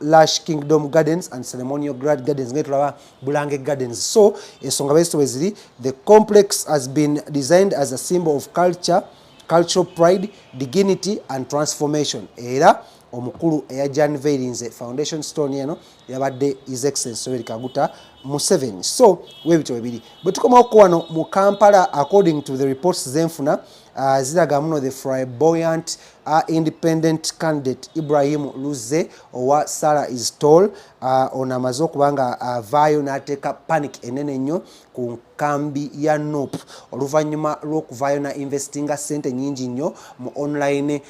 Lush Kingdom Gardens and Ceremonial Gardens ngaye tulaba Bulange Gardens. So ensonga besto weziri, the complex has been designed as a symbol of cultural pride, dignity and transformation. Era omukulu eya Jan Veirinze Foundation Stone eno yabadde His Excellency Yoweri Kaguta Museveni. So webito bibiri bwe tukomawo wano mu Kampala, according to the reports zenfuna ziraga muno the flamboyant independent candidate Ibrahim Luzzi owa Sarah is tall ono amaze okubanga avaayo n'ateeka panic enene nnyo ku kambi ya NOP oluvannyuma lw'okuvaayo na investinga sente nnyingi nnyo mu online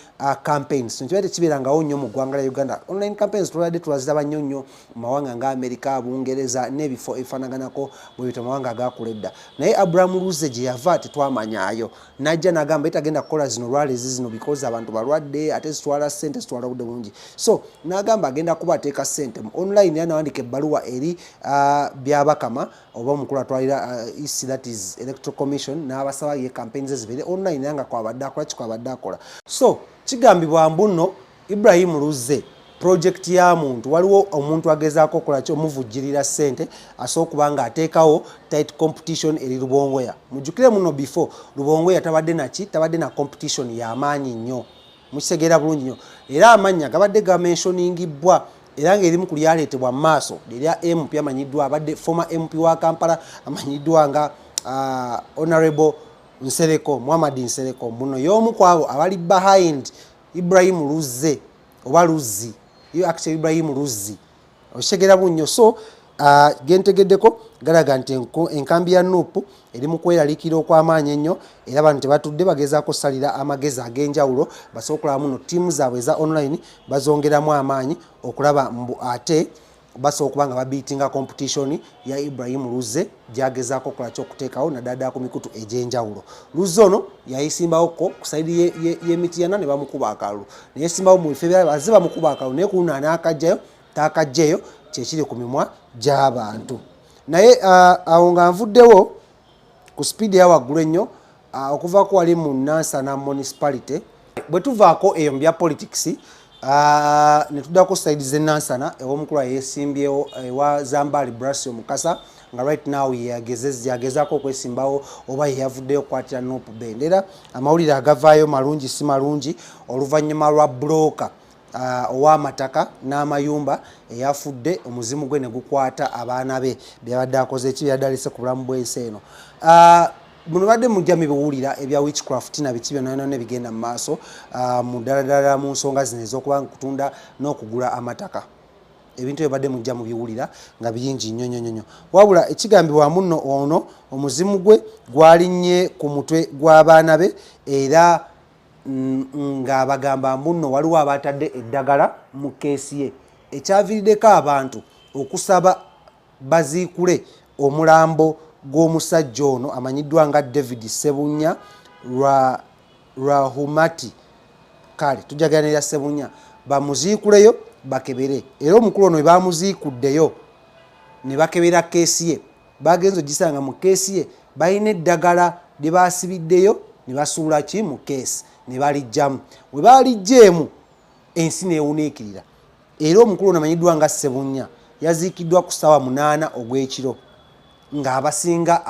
campaigns. Nkibaate kibeerangawo nnyo mu ggwanga lya Uganda. Online campaigns tulabadde tulaziraba nnyo nnyo mu mawanga nga Amerika, Bungereza n'ebifo ebifaanaganako bwe bito mawanga agakula edda. Naye Abraham Luzzi gye yava tetwamanyaayo. Najja n'agamba etagenda kukola zino rallies zino because abantu balwadde ate zitwala ssente zitwala budde bungi. So n'agamba agenda kuba ateeka ssente mu online yanawandika ebbaluwa eri byabakama oba omukulu atwalira EC that is Electoral Commission n'abasaba ye campaigns ezibere online yanga kwabadde akola kikwabadde akola. So kigambibwa mbuno Ibrahim Luzzi project ya muntu waliwo omuntu agezaako okola kyo muvujjirira ssente asooka kubanga ateekawo tight competition eri Lubongoya. Mujjukire muno before Lubongoya tabadde na competition y'amaanyi nnyo mukisegeera bulungi nnyo era amannya gabadde gamentioningibwa era ng'erimu ku lyaleetebwa mu maaso lirya MP amanyiddwa abadde former MP wa Kampala amanyiddwa nga Honorable Muhammad Nsereko muno y'omu ku abo abali behind Ibrahim Luzzi oba Luzzi actually Ibrahim Luzzi okisegeera bulungi nnyo. So gentegeddeko galaga nti enkambi ya NUP eri mu kweraliikira okw'amaanyi ennyo era abantu tebatudde bagezaako salira amagezi ag'enjawulo basobola okulaba muno ttiimu zaabwe eza online bazongeramu amaanyi okulaba mbu ate basobola okuba nga babiitinga competition ya Ibrahim Luzzi gyagezaako okukola ky'okuteekawo naddala ku mikutu egy'enjawulo. Luzzi ono yayisimbawoko ku sayidi y'Emityana ne bamukuba akalulu naye yesimbawo mu bifo ebirala bazze bamukuba akalulu naye ku luno anaakajjayo taakajjayo kyekiri ku mimwa gy'abantu. Naye awo nga nvuddewo ku speed ya waggulu ennyo okuvaako wali mu Nansana municipality bwe tuvaako eyo mu bya politics ne tuddako side ze Nansana ew'omukulu yeesimbyewo ewa Zambali Brasio Mukasa nga right now yagezaako okwesimbawo oba yeyavuddeyo okukwatira NUP bendera. Amawulire agavaayo malungi si malungi oluvannyuma lwa bbulooka ow'amataka n'amayumba eyafudde omuzimu gwe ne gukwata abaana be byabadde akoze eki byadalise ku bulamu bw'ensi eno. Muno badde mujja mibiwulira ebya witchcraft na biki byonna byonna bigenda mu maaso mu ddala mu nsonga zino ez'okuba kutunda n'okugula amataka. Ebintu ebadde mujja mu biwulira nga bingi nnyo. Wabula ekigambibwa muno ono omuzimu gwe gwalinnye ku mutwe gw'abaana be era nga bagamba mbuno waliwo abatadde eddagala mu keesi ye ekyaviiriddeko abantu okusaba baziikule omulambo gw'omusajja ono amanyiddwa nga David Sebunya Rahumati kale tujaganira Sebunya bamuziikuleyo bakebere era omukulu ono bamuziikuddeyo ne bakebera keesi ye bagenzo gisanga mu keesi ye balina eddagala lye basibiddeyo ne basuula ki mu keesi ne balijjamu we balijjeemu ensi neewuniikirira era omukulu ono amanyiddwa nga Sebunya yaziikiddwa ku ssaawa 8 ogw'ekiro nga abasinga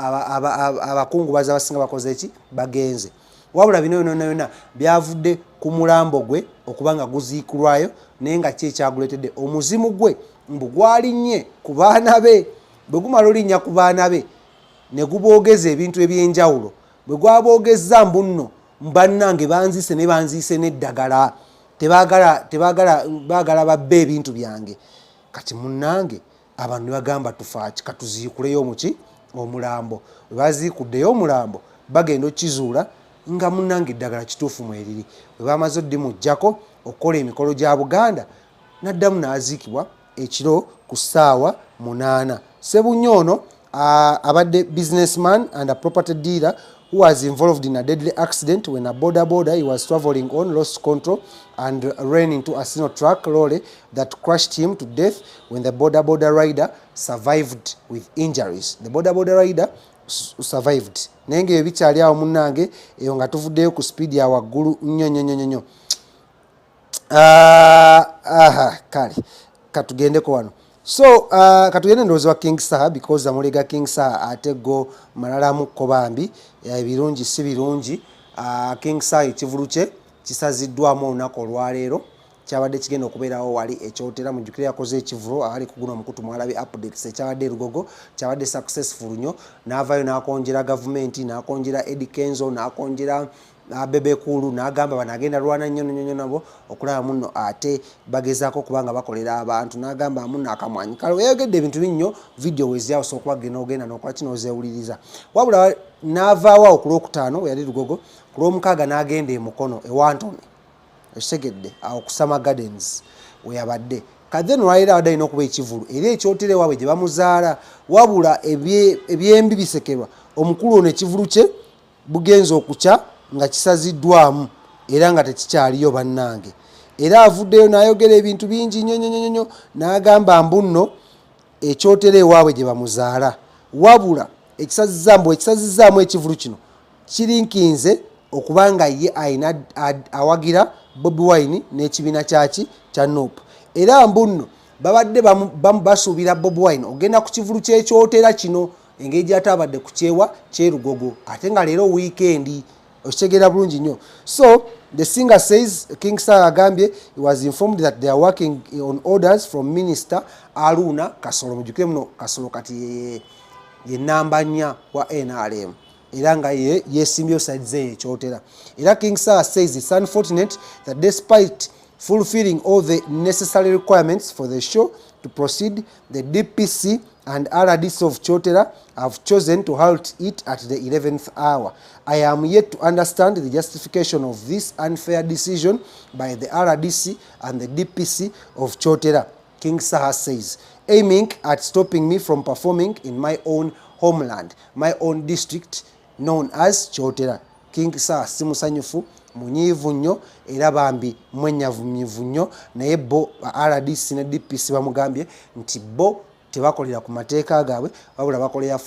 abakungubazi abasinga bakoze eki bagenze wabula bino byonna byavudde ku mulambo gwe okuba nga guziikulwayo naye nga kyekyaguleetedde omuzimu gwe mbu gwalinnye ku baana be bwe gumala olinnya ku baana be ne guboogeza ebintu ebyenjawulo bwe gwaboogezza mbu nno bannange banziise ne banziise n'eddagala baagala babbe ebintu byange kati munnange abantu ne bagamba tufaaki katuziikuleyo muki omulambo bwe baziikuddeyo omulambo bagenda okkizuula nga munnange eddagala kituufu mweriri bwe bamaze oddimuggyako okukola emikolo gya Buganda n'addamu n'aziikibwa ekiro ku ssaawa 8 Ssebunya ono abadde businessman and a property dealer who was involved in a deadly accident when a border he was traveling on lost control and ran into a sino truck lorry that crushed him to death when the border rider survived with injuries. The border rider survived. Nenge ebikyali awo munnange eyo nga tuvuddeyo ku speed ya waggulu nnyo. Kale katugendeko wano. So katugende ndowooza wa King Saha because amulega King Saha ate go malalamu kobambi ebirungi si birungi. King Saha ekivulu kye kisaziddwamu olunaku olwaleero kyabadde kigenda okubeerawo wali ekyotera mujjukire yakoze ekivulo awali kuguna omukutu mwalabi updates ekyabadde Lugogo kyabadde successful nnyo n'avaayo n'akonjera gavumenti n'akonjera Eddie Kenzo n'akonjera Bebe Kulu n'agamba banagenda lwana nnyo nabo okulaba muno ate bagezaako kubanga bakolera abantu n'agamba muno akamwanyi kale yayogedde ebintu binnyo video wezyawo sookuba ogenda n'okola kino ozeewuliriza wabula n'avaawo ku Lwokutaano yali Lugogo ku Lwomukaaga n'agenda e Mukono e Wantone ekisegedde awo ku Summer Gardens we yabadde kadden lwaliro abadde alina okuba ekivulu era ekyotere waabwe gye bamuzaala wabula ebyembi bisekerwa omukulu ono ekivulu kye bugenza okukya nga kisaziddwamu era nga tekikyaliyo bannange era avuddeyo n'ayogera ebintu bingi nnyo n'agamba mbu nno ekyotere ewaabwe gye bamuzaala wabula ekisazizzaamu ekivulu kino kirinkinze okubanga ye ayina awagira Bobi Wine n'ekibiina kyaki kya NUP era mbu nno babadde basuubira Bobi Wine ogenda ku kivulu ky'ekyotera kino engeri gy'ate abadde ku kyewa kyerugogo ate nga leero weekend okitegera bulungi nnyo. So the singer says King Saha agambye he was informed that they are working on orders from Minister Haruna Kasolo. Mujjukire muno Kasolo kati ye namba 4 wa NRM era nga yesimbye osaidize ekyotera era King Saha says it's unfortunate that despite fulfilling all the necessary requirements for the show to proceed, the DPC and RDC of Kyotera have chosen to halt it at the 11th hour. I am yet to understand the justification of this unfair decision by the RDC and the DPC of Kyotera, King Saha says, aiming at stopping me from performing in my own homeland, my own district known as Kyotera. King Saha simusanyufu munyiivu nnyo era bambi mwenyavumivu nnyo naye bo RDC ne DPC bamugambye nti bo tebakolera ku mateeka gaabwe wabula bakolera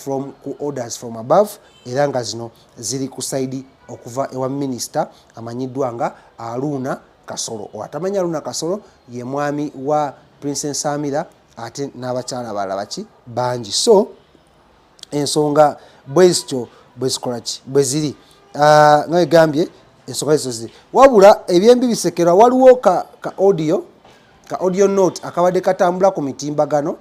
ku orders from above era nga zino ziri ku side okuva ewa minister amanyiddwa nga Haruna Kasolo. Atamanya Haruna Kasolo ye mwami wa Princess Amira ate n'abakyala abalala baki bangi. So ensonga bwezityo bwezikolaki bweziri nga egambye ensonga ezo ziri wabula ebyembi bisekera waliwo ka audio note akabadde katambula ku mitimbagano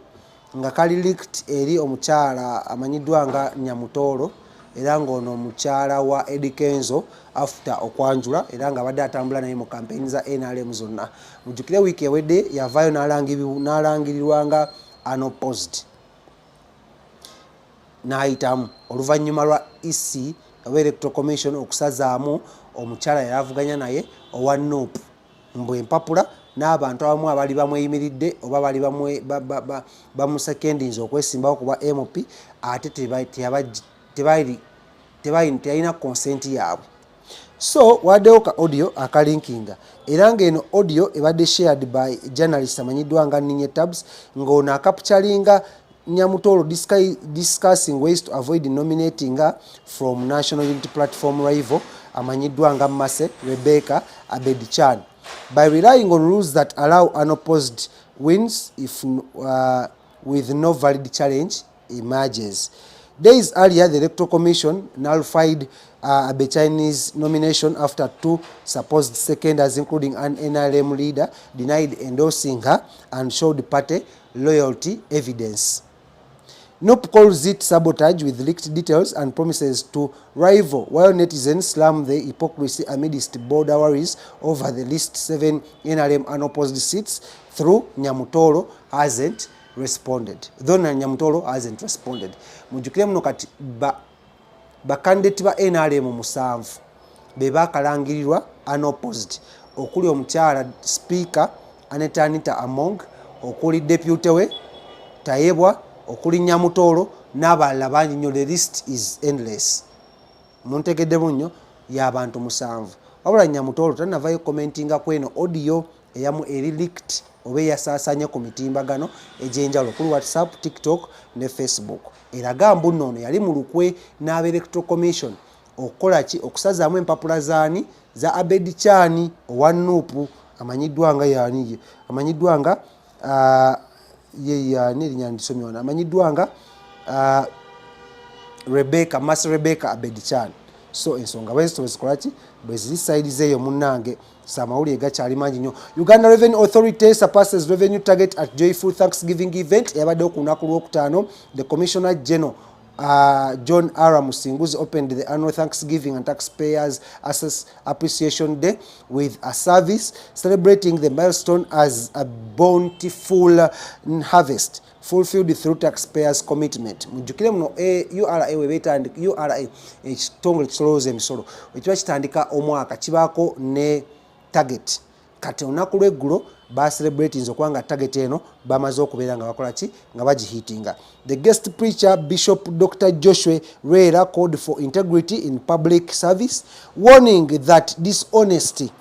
nga kali leaked eri omukyala amanyiddwa nga Nyamutolo era ng'ono omukyala wa Eddie Kenzo after okwanjula era nga badde atambula naye mu campaign za NRM zonna. Mujjukire wiiki ewedde yavaayo n'alangirirwa nga unopposed n'ayitamu oluvannyuma lwa EC oba Electoral Commission okusazaamu omukyala yavuganya naye owa NUP mbu empapula n'abantu abamu abali bamweyimiridde oba bali bamusekendinza okwesimbawo kuba MP ate teyalina consent yaabwe. So waddewo ka audio akalinkinga era ng'eno audio ebadde shared by journalist amanyiddwa nga Ninye Tabs ng'ono akapchalinga Nyamutolo discussing ways to avoid nominating her from National Unity Platform rival amanyiddwa nga Mase Rebecca Abedichan by relying on rules that allow unopposed wins if with no valid challenge emerges. Days earlier, the Electoral Commission nullified Abechani's nomination after 2 supposed seconders, including an NRM leader, denied endorsing her and showed party loyalty evidence. NUP calls it sabotage with leaked details and promises to rival, while netizens slam the hypocrisy amidst border worries over the list 7 NRM unopposed seats, through Nyamutolo hasn't responded. Though Nyamutolo hasn't responded. Mujukire muno kati bakandidate ba NRM musanvu be bakalangirirwa unopposed, okuli omukyala speaker Anita Among, okuli deputy we Tayebwa, okuli Nyamutolo n'abalala bangi nnyo. The list is endless. Muntegedde bunyo y'abantu musanvu. Wabula Nyamutolo tanavayo commentinga kweno audio eyamu eri leaked oba yasaasanye ku mitimbagano egy'enjawulo kuli WhatsApp, TikTok ne Facebook. Eraga mbuno ono yali mu lukwe n'aba Electoral Commission okukola ki? Okusazaamu empapula zaani za Abedi Chani owa Nuupu, amanyiddwa nga yaani, amanyiddwa nga amanyiddwa nga Mass Rebecca Abedi Chani. So ensonga bwezito bwezikola ki? Bweziri side zeeyo munnange samawuli egakyali mangi nnyo. Uganda Revenue Authority surpasses revenue target at joyful Thanksgiving event eyabaddewo ku lunaku lwokutaano. The Commissioner General John R. Musinguzi opened the annual Thanksgiving and Taxpayers Appreciation Day with a service celebrating the milestone as a bountiful harvest fulfilled through taxpayers' commitment. Mujukire muno URA webetandika URA ekitongole kisolooza emisolo ekiba kitandika omwaka kibaako ne target. Kati olunaku lw'eggulo celebrating okubanga target eno bamaze okubeera nga bakola ki? Nga bagihitinga. The guest preacher Bishop Dr. Joshua Rera called for integrity in public service, warning that dishonesty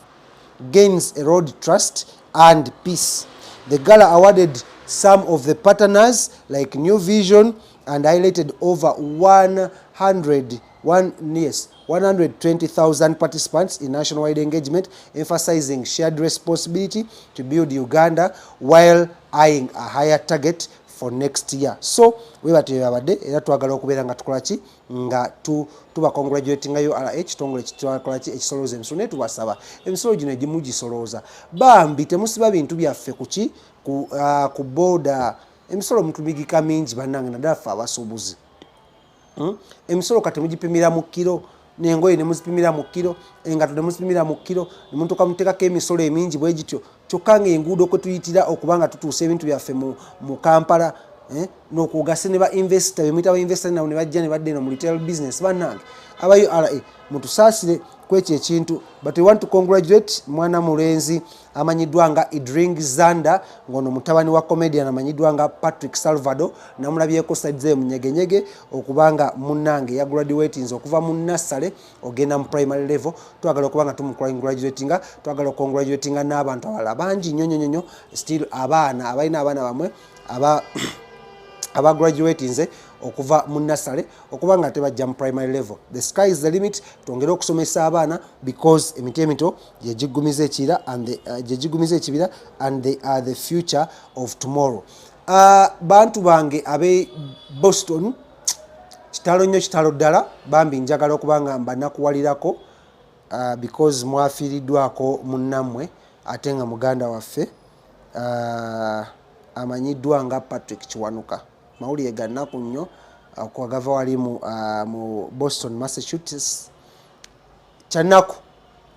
gains erode trust and peace. The gala awarded some of the partners like New Vision and highlighted over 120,000 participants in nationwide engagement, emphasizing shared responsibility to build Uganda while eyeing a higher target for next year. So we batyo abadde era twagala okubeera nga tukola ki? Nga tuba congratulating URA ekitongole kitwakola ki? Ekisolooza emisolo. Tubasaba emisolo gino egimu gisolooza bambi temusiba bintu byaffe kuki? Ku boda. Emisolo mutubigika mingi bannange naddala ffe abasuubuzi. Emisolo kati mugipimira mu kiro, n'engoye ne muzipimira mu kiro, engato ne muzipimira mu kiro, ne mutuuka muteekako emisolo emingi bwe gityo. Kyokka ng'enguudo kwe tuyitira okubanga tutuusa ebintu byaffe mu Kampala, n'okugasa ne ba investor bemuyita ba investor nabo ne bajja ne badde no mu retail business. Bannange aba URA mutusaasire kwekyo ekintu. But we want to congratulate mwana mulenzi amanyiddwa nga Idring Zanda, ngono mutabani wa comedian amanyiddwa nga Patrick Salvador, namulabyeko side ze munyegenyege okubanga munnange ya graduating okuva mu nursery ogenda mu primary level. Twagala okubanga tumucongratulatinga, twagala congratulatinga n'abantu abalala bangi nnyo still abaana abalina abaana bamwe aba graduating okuva mu nursery okubanga tebajja mu primary level. The sky is the limit. Twongera okusomesa abaana because emiti emito gyegigumiza ekibira and they are the future of tomorrow. Bantu bange abe Boston kitalo nnyo kitalo ddala bambi njagala okubanga mbanakuwalirako because mwafiiriddwako munnammwe ate nga muganda waffe amanyiddwa nga Patrick Kiwanuka. Mawulire gannaku nnyo okwagava wali mu Boston, Massachusetts. Kyanaku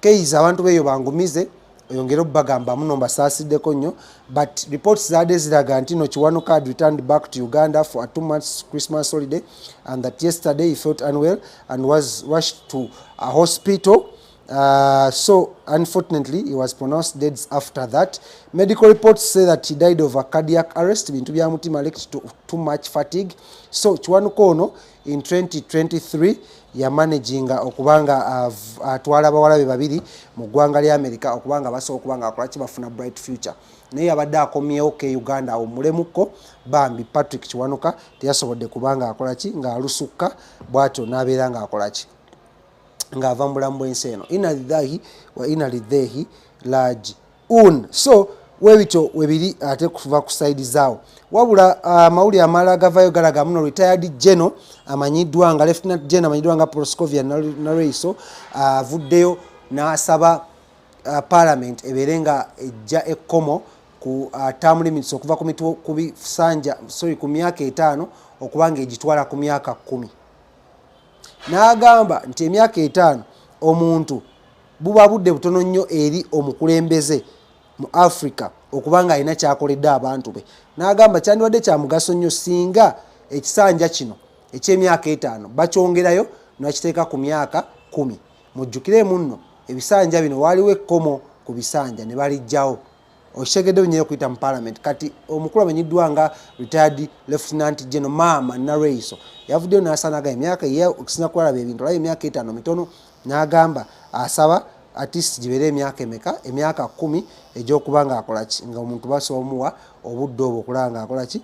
keiza abantu beeyo bangumize oyongere obbagamba muno mbasaasideko nnyo, but reports zaadde ziraga nti no Kiwanuka had returned back to Uganda for a 2 months Christmas holiday and that yesterday he felt unwell and was rushed to a hospital. So unfortunately he was pronounced dead after that. Medical reports say that he died of a cardiac arrest, bintu bya mutima linked to too much fatigue. So Kiwanuka ono in 2023 ya managinga okubanga atwala abawala be babiri mu ggwanga lya America okubanga basobola okubanga akola ki bafuna bright future. Naye abadde akomyewo ke Uganda omulemuko bambi Patrick Kiwanuka teyasobodde kubanga akola ki nga alusukka bw'atyo n'abeera nga akola ki nga ava mu bulamu bw'ensi eno. Inna lillahi wa inna ilaihi raji'un. So webito webiri ate kuva ku side zaawo wabula amawulire amalala agavayo galaga muno retired general amanyiddwa nga lieutenant general amanyiddwa nga Proscovia Nareiso avuddeyo n'asaba parliament ebeere nga ejja ekkomo ku term limits okuva ku bisanja ku myaka 5 okuba nga egitwala ku myaka 10 n'agamba nti emyaka 5 omuntu buba budde butono nnyo eri omukulembeze mu Africa okuba nga alina kyakoledde abantu be n'agamba kyandibadde kya mugaso nnyo singa ekisanja kino eky'emyaka 5 bakyongerayo nakiteeka ku myaka 10 mujjukiremu nno ebisanja bino waliwo ekkomo ku bisanja ne balijjawo okitegedde bunyeyo okuyita mu parliament kati omukulu amanyiddwa nga retired lieutenant general Mama Nareiso yavuddeyo n'asanaga emyaka okusinza kulaba ebintu olaba emyaka 5 mitono n'agamba asaba artist gibeere emyaka emeka emyaka 10 egy'okuba nga akolaki nga omuntu basoomuwa obudde obwo okulaba nga akolaki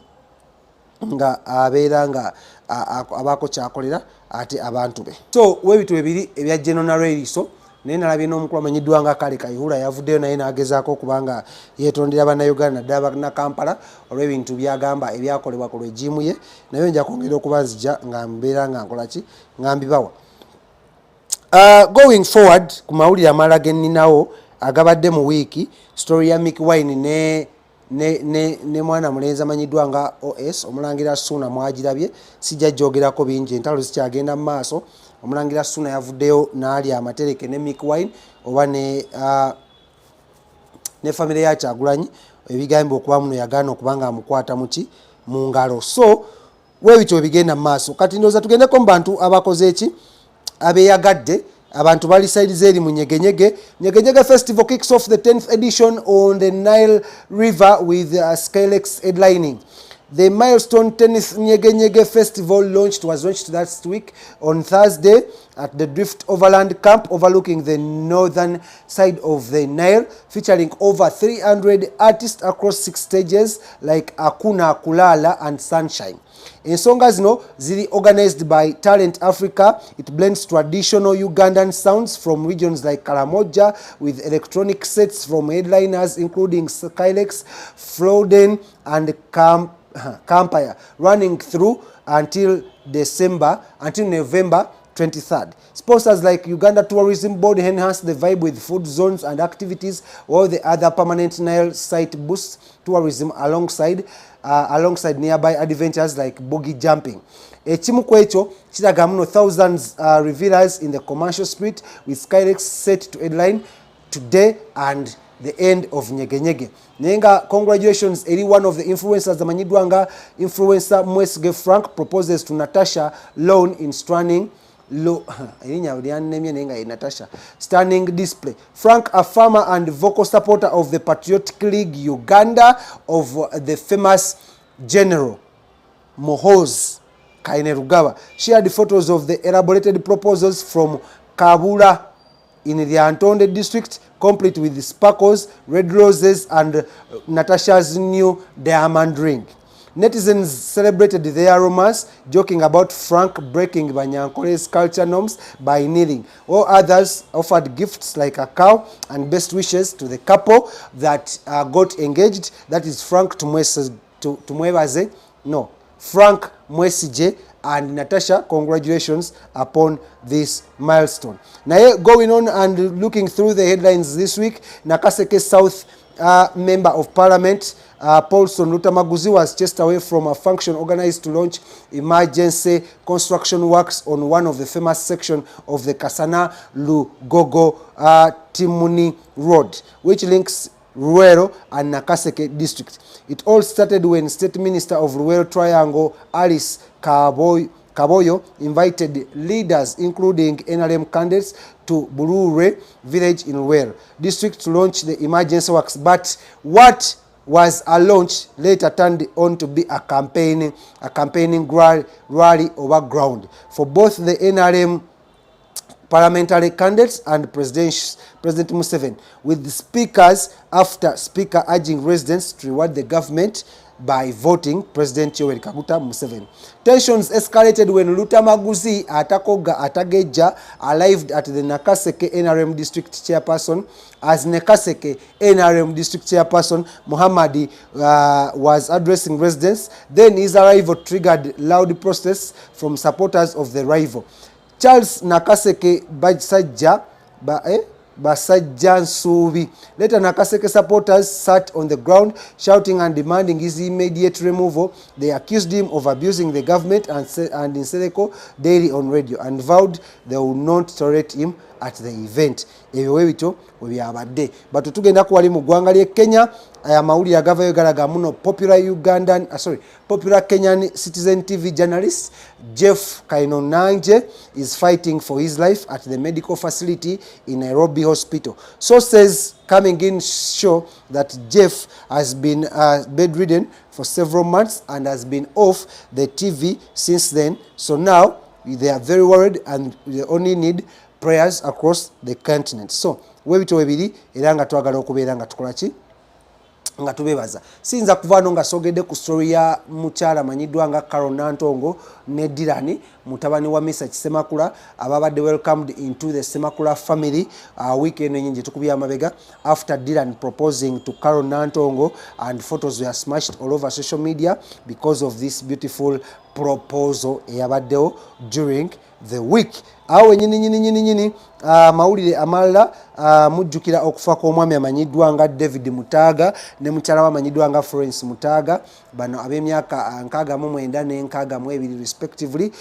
nga abeera nga abaako kyakolera ate abantu be so webitu ebiri ebya General Nareiso naye nalabye n'omukulu amanyiddwa nga Kale Kayihura yavuddeyo naye n'agezaako okuba nga yeetondera bannayuganda naddala bannakampala olw'ebintu byagamba ebyakolebwa ku regimu ye naye nja kwongera okuba nzija nga mbeera nga nkolaki nga mbibawa going forward ku mawulire amalala ge nninawo agabadde mu wiiki story ya Mick Wine ne mwana mulenzi amanyiddwa nga OS omulangira Ssuuna mwagirabye sijja gyogerako bingi entalo zikyagenda mu maaso omulangira Ssuuna yavuddeyo n'ali amatereke ne Mick Wine oba ne famire ya Kyagulanyi ebigambo okuba muno yagaana okuba nga amukwata mu ngalo so weebityo bigenda mu maaso kati ndowooza tugendeko mu bantu abakoze eki abeyagadde abantu bali side zeri mu nyegenyege festival kicks off the 10th edition on the Nile River with Skylex headlining. The milestone 10th Nyegenyege Festival was launched last week on Thursday at the Drift Overland Camp overlooking the northern side of the Nile, featuring over 300 artists across 6 stages like Akuna, Kulala and Sunshine. Ensonga zino ziri organized by Talent Africa. It blends traditional Ugandan sounds from regions like Karamoja with electronic sets from headliners including Skylex, Floden and Campire, running through until November 23rd. Sponsors like Uganda Tourism Board enhance the vibe with food zones and activities, while the other permanent Nile site boosts tourism alongside nearby adventures like boogie jumping. Ekimu ku ekyo kiraga muno thousands revelers in the commercial spirit with Skylex set to headline today and the end of Nyegenyege. Nenga congratulations eri one of the influencers amanyiddwa nga influencer Mwesige Frank proposes to Natasha Loan in stunning display. Frank, a farmer and vocal supporter of the Patriotic League Uganda of the famous General Muhoozi Kainerugaba, shared photos of the elaborated proposals from Kabula in the Antonde district, complete with sparkles, red roses and Natasha's new diamond ring. Netizens celebrated their romance, joking about Frank breaking Banyankole's culture norms by kneeling. All others offered gifts like a cow and best wishes to the couple that got engaged. That is Frank Frank Mwesige and Natasha. Congratulations upon this milestone. Now, going on and looking through the headlines this week, Nakaseke South Member of Parliament Paulson Lutamaguzi was chased away from a function organized to launch emergency construction works on one of the famous sections of the Kasana Lugogo Timuni Road, which links Ruero and Nakaseke district. It all started when State Minister of Ruero Triangle Alice Kaboyo invited leaders including NRM candidates to Burure village in Ruero district to launch the emergency works, but what was a launch later turned on to be a campaigning rally over ground for both the NRM parliamentary candidates and President Museveni, with the speakers after speaker urging residents to reward the government by voting President Yoweri Kaguta Museveni. Tensions escalated when Lutamaguzi Atageja arrived at the Nakaseke NRM district chairperson. As Nakaseke NRM district chairperson Muhammadi was addressing residents, then his arrival triggered loud protests from supporters of the rival. Charles Nakaseke Bajsajja Basajja Nsubi. Later, Nakaseke supporters sat on the ground shouting and demanding his immediate removal. They accused him of abusing the government and in Seleko daily on radio and vowed they would not tolerate him at the event. Ebyo webito webyabadde batu tugenda kuwali mu ggwanga lye Kenya. Amawulire agavayo galaga muno popular Kenyan Citizen TV journalist Jeff Kainonanje is fighting for his life at the medical facility in Nairobi hospital. Sources coming in show that Jeff has been bedridden for several months and has been off the TV since then. So now they are very worried and they only need prayers across the continent. So webito webiri era nga twagala okubeera nga tukolaki nga tubebaza. Sinza kuvano nga sogedde ku story ya mukyala manyiddwa nga Carol Nantongo ne Dirani mutabani wa Misa Kisemakula ababadde welcomed into the Semakula family weekend nyingi tukubya amabega after Dylan proposing to Carol Nantongo, and photos were smashed all over social media because of this beautiful proposal eyabaddewo during the week. Awe nyini mawulire amalala mujjukira okufa kw'omwami amanyiddwa nga David Mutaga ne mukyala wa amanyiddwa nga Florence Mutaga, bano ab'emyaka 69 ne 62 respectively,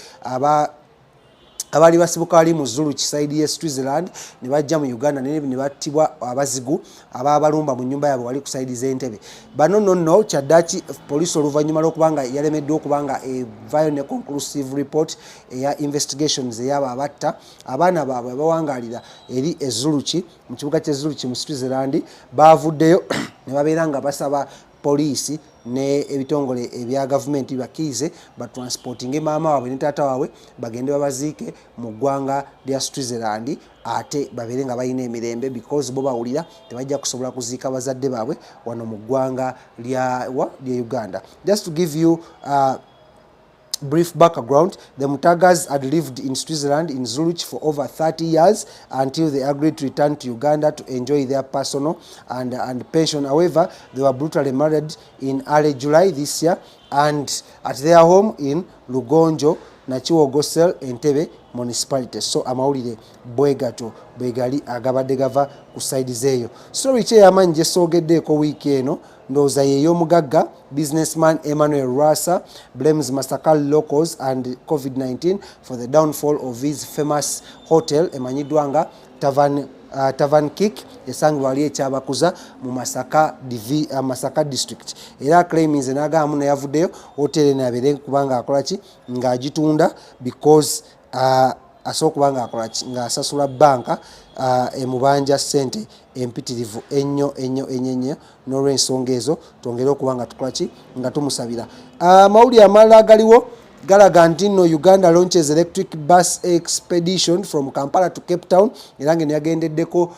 abali basibuka wali mu Zulu kisaidi ye Switzerland ne bajja mu Uganda ne battibwa abazigu ababalumba mu nyumba yabwe wali kusaidi z'entebe. Bano nonno kyaddaaki police oluvannyuma lw'okubanga yalemeddwa okubanga a violent conclusive report eya investigations eyaba abatta abaana baabwe bawangalira eri eZuluki mu kibuga ky'eZuluki mu Switzerland bavuddeyo ne babeera nga basaba poliisi ne ebitongole ebya government bakize batransporting maama waabwe ne taata waabwe bagende babaziike mu ggwanga lya Switzerland ate babeere nga balina emirembe because bo bawulira tebajja kusobola kuziika bazadde baabwe wano mu ggwanga lya Uganda. Just to give you brief background, the Mutagas had lived in Switzerland in Zurich for over 30 years until they agreed to return to Uganda to enjoy their personal and pension. However, they were brutally murdered in early July this year and at their home in Lugonjo, Nachiwogosel, Entebbe municipality. So amawulire bwegato bwegali agabadde gava ku side zeeyo. Story kye yamanyi gye soogeddeeko wiiki eno ndowooza y'ey'omugagga businessman Emmanuel Rwasa blames Masakal locals and COVID-19 for the downfall of his famous hotel emanyiddwa nga Tavan Kick esangibwa wali ekyabakuza mu Masaka district. Era claims n'agamba muno yavuddeyo hotel n'abeere kubanga akolaki ng'agitunda because asobola kubanga akolaki ng'asasula banka emubanja ssente empitirivu ennyo n'olw'ensonga ezo twongere okuba nga tukolaki nga tumusabira. Amawulire amalala agaliwo galaga nti nno Uganda launches electric bus expedition from Kampala to Cape Town era ngeno yagendeddeko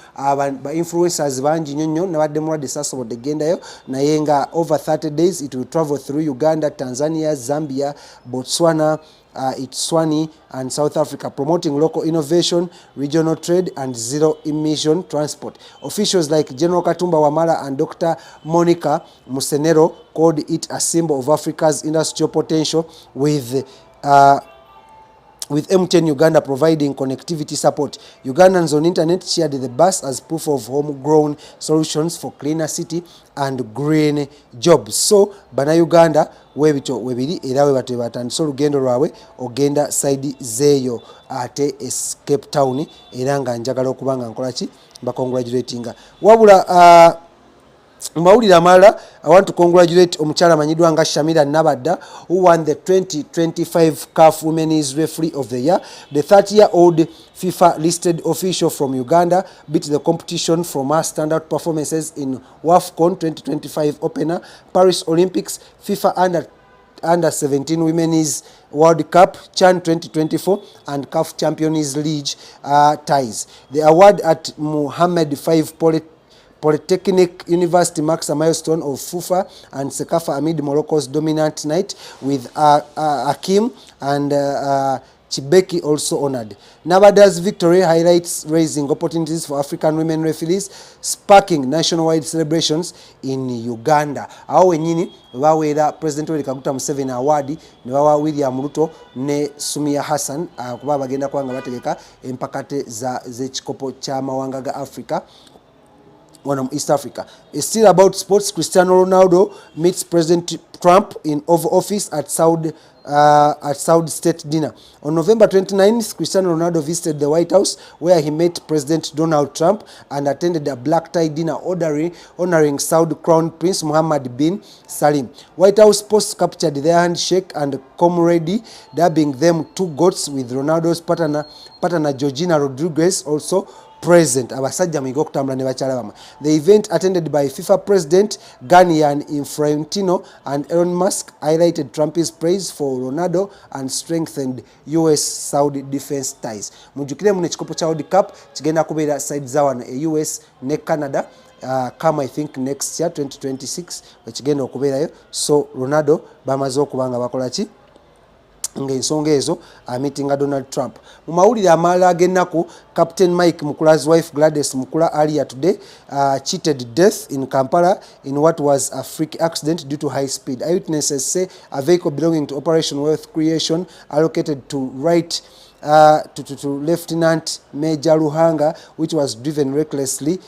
ba influencers bangi nnyo nabadde mulwadde saasobodde gendayo naye nga over 30 days it will travel through Uganda, Tanzania, Zambia, Botswana, Itswani and South Africa, promoting local innovation, regional trade and zero emission transport. Officials like General Katumba Wamala and Dr. Monica Musenero called it a symbol of Africa's industrial potential with M10 Uganda providing connectivity support. Ugandans on internet shared the bus as proof of homegrown solutions for cleaner city and green jobs. So bana Uganda webito webiri era webato batandise olugendo lwabwe ogenda side zeeyo ate Cape Town era nga njagala okubanga nkolaki bakongratulatinga wabula mawulire amalala. I want to congratulate omukyala amanyiddwa nga Shamira Nabadda who won the 2025 CAF Women's Referee of the Year. The 30-year-old FIFA listed official from Uganda beat the competition from her standout performances in WAFCON 2025 opener, Paris Olympics, FIFA Under 17 Women's World Cup, CHAN 2024 and CAF Champions League ties. The award at Mohammed V Polytechnic University marks a milestone of FUFA and Sekafa amid Morocco's dominant night, with Akim and Chibeki also honored. Nabada's victory highlights raising opportunities for African women referees, sparking nationwide celebrations in Uganda. Awo wenyini bawera President Yoweri Kaguta Museveni award ne bawa William Ruto ne Sumia Hassan kuba bagenda kwanga bategeka empakate z'ekikopo ky'amawanga ga Africa. One East Africa. It's still about sports. Cristiano Ronaldo meets President Trump in Oval Office at Saudi State dinner. On November 29th, Cristiano Ronaldo visited the White House, where he met President Donald Trump and attended a black tie dinner honoring Saudi Crown Prince Mohammed bin Salim. White House posts captured their handshake and comradely, dubbing them two goats, with Ronaldo's partner Georgina Rodriguez also present. Abasajja mu okutambula ne bakyala bama. The event, attended by FIFA President Gianni Infantino and Elon Musk, highlighted Trump's praise for Ronaldo and strengthened US-Saudi defense ties. Mujukire mu ekikopo kya World Cup kigenda kubeera side za wano US ne Canada come I think next year 2026 wekigenda okubeerayo. So Ronaldo bamaze okubanga bakola ki ng'ensonga ezo meetinga Donald Trump. Mu mawulire amalala ag'ennaku, Captain Mike Mukula's wife Gladys Mukula earlier today cheated death in Kampala in what was a freak accident due to high speed. Eyewitnesses say a vehicle belonging to Operation Wealth Creation allocated to Lieutenant Major Ruhanga, which was driven recklessly,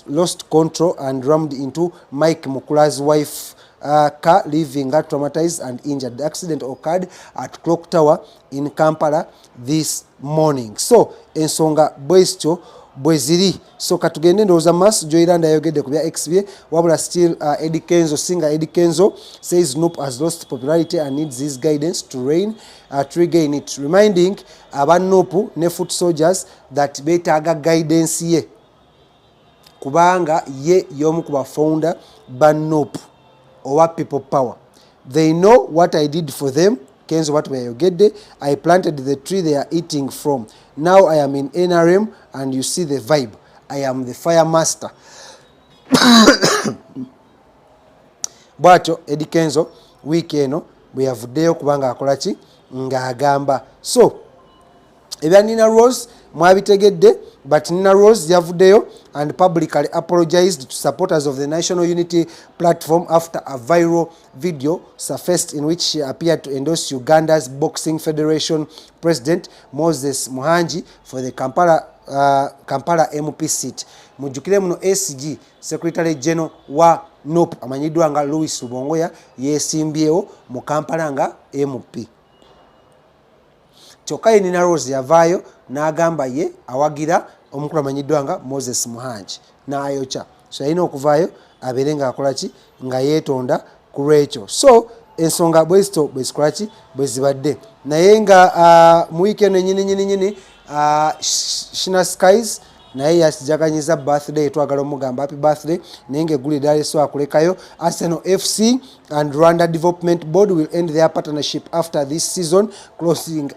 lost control and rammed into Mike Mukula's wife car, leaving her traumatized and injured. The accident occurred at Clock Tower in Kampala this morning. So ensonga bwestyo bweziri. So katugende ndoza mass Joyranda yayogedde ku bya XBA, wabula still Eddie Kenzo, singer Eddie Kenzo says Noop has lost popularity and needs his guidance to regain it, reminding aba Noop ne foot soldiers that betaaga guidance ye kubanga ye y'omu ku bafounder ba Noop or people power. They know what I did for them. Kenzo what where you get there. I planted the tree they are eating from. Now I am in NRM and you see the vibe. I am the fire master. Bwacho Eddie Kenzo week eno bwe yavuddeyo kubanga akolaki nga agamba. So ebya Nina Rose mwabitegedde, but Nina Rose yavuddeyo and publicly apologized to supporters of the National Unity Platform after a viral video surfaced in which she appeared to endorse Uganda's Boxing Federation President Moses Muhanji for the Kampala MP seat. Mujukire muno SG Secretary General wa NOP amanyiddwa nga Louis Lubongoya yesimbyewo mu Kampala nga MP. Kyokka Nina Rose yavaayo n'agamba ye awagira omukulu amanyiddwa nga Moses Muhanji n'ayokya. So alina okuvaayo abeere nga akola ki nga yeetonda ku lwekyo. So ensonga bwezito bwezikola ki bwezibadde naye nga mu weekend nyini Shina Skies naye yajaganyiza birthday, twagala omugamba happy birthday naye ng'eggulu Dar-es-Salaam akulekayo. Arsenal FC and Rwanda Development Board will end their partnership after this season, closing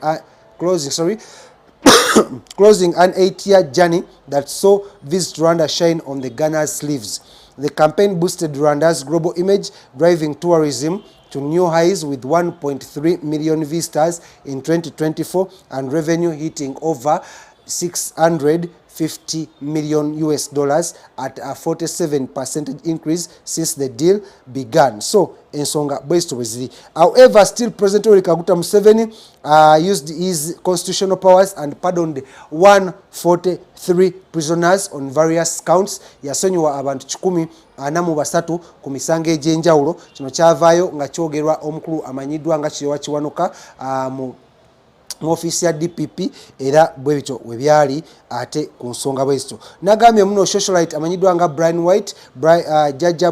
an 8-year journey that saw Visit Rwanda shine on the Ghana's sleeves. The campaign boosted Rwanda's global image, driving tourism to new highs with 1.3 million visitors in 2024 and revenue hitting over $650 million at a 47% increase since the deal began. So ensonga bwezito bweziri. However, still President Yoweri Kaguta Museveni used his constitutional powers and pardoned 143 prisoners on various counts. Yasonyiwa abantu 143 ku misango egy'enjawulo. Kino kyavaayo nga kyogerwa omukulu amanyiddwa nga Kirewa Kiwanuka mu office ya DPP era bwe bityo we byali ate ku nsonga bwezito. Nagambye muno socialite amanyiddwa nga Brian White, Jaja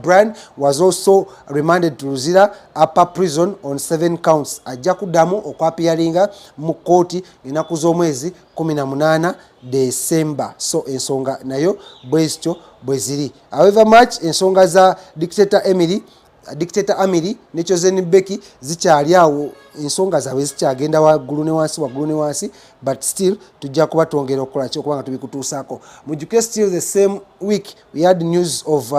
Brian was also remanded to Luzira upper prison on 7 counts. Ajja kuddamu okwapiyalinga mu kooti ennaku z'omwezi 18 December. So ensonga nayo bwezito bweziri. However much ensonga za dictator Emily dictator Amiri ne Chosen Beki zikyali awo ensonga zaabwe zikyagenda waggulu ne wansi but still tujja kuba twongera okukola ki okubanga tubikutuusaako. Mujjuke still the same week we had news of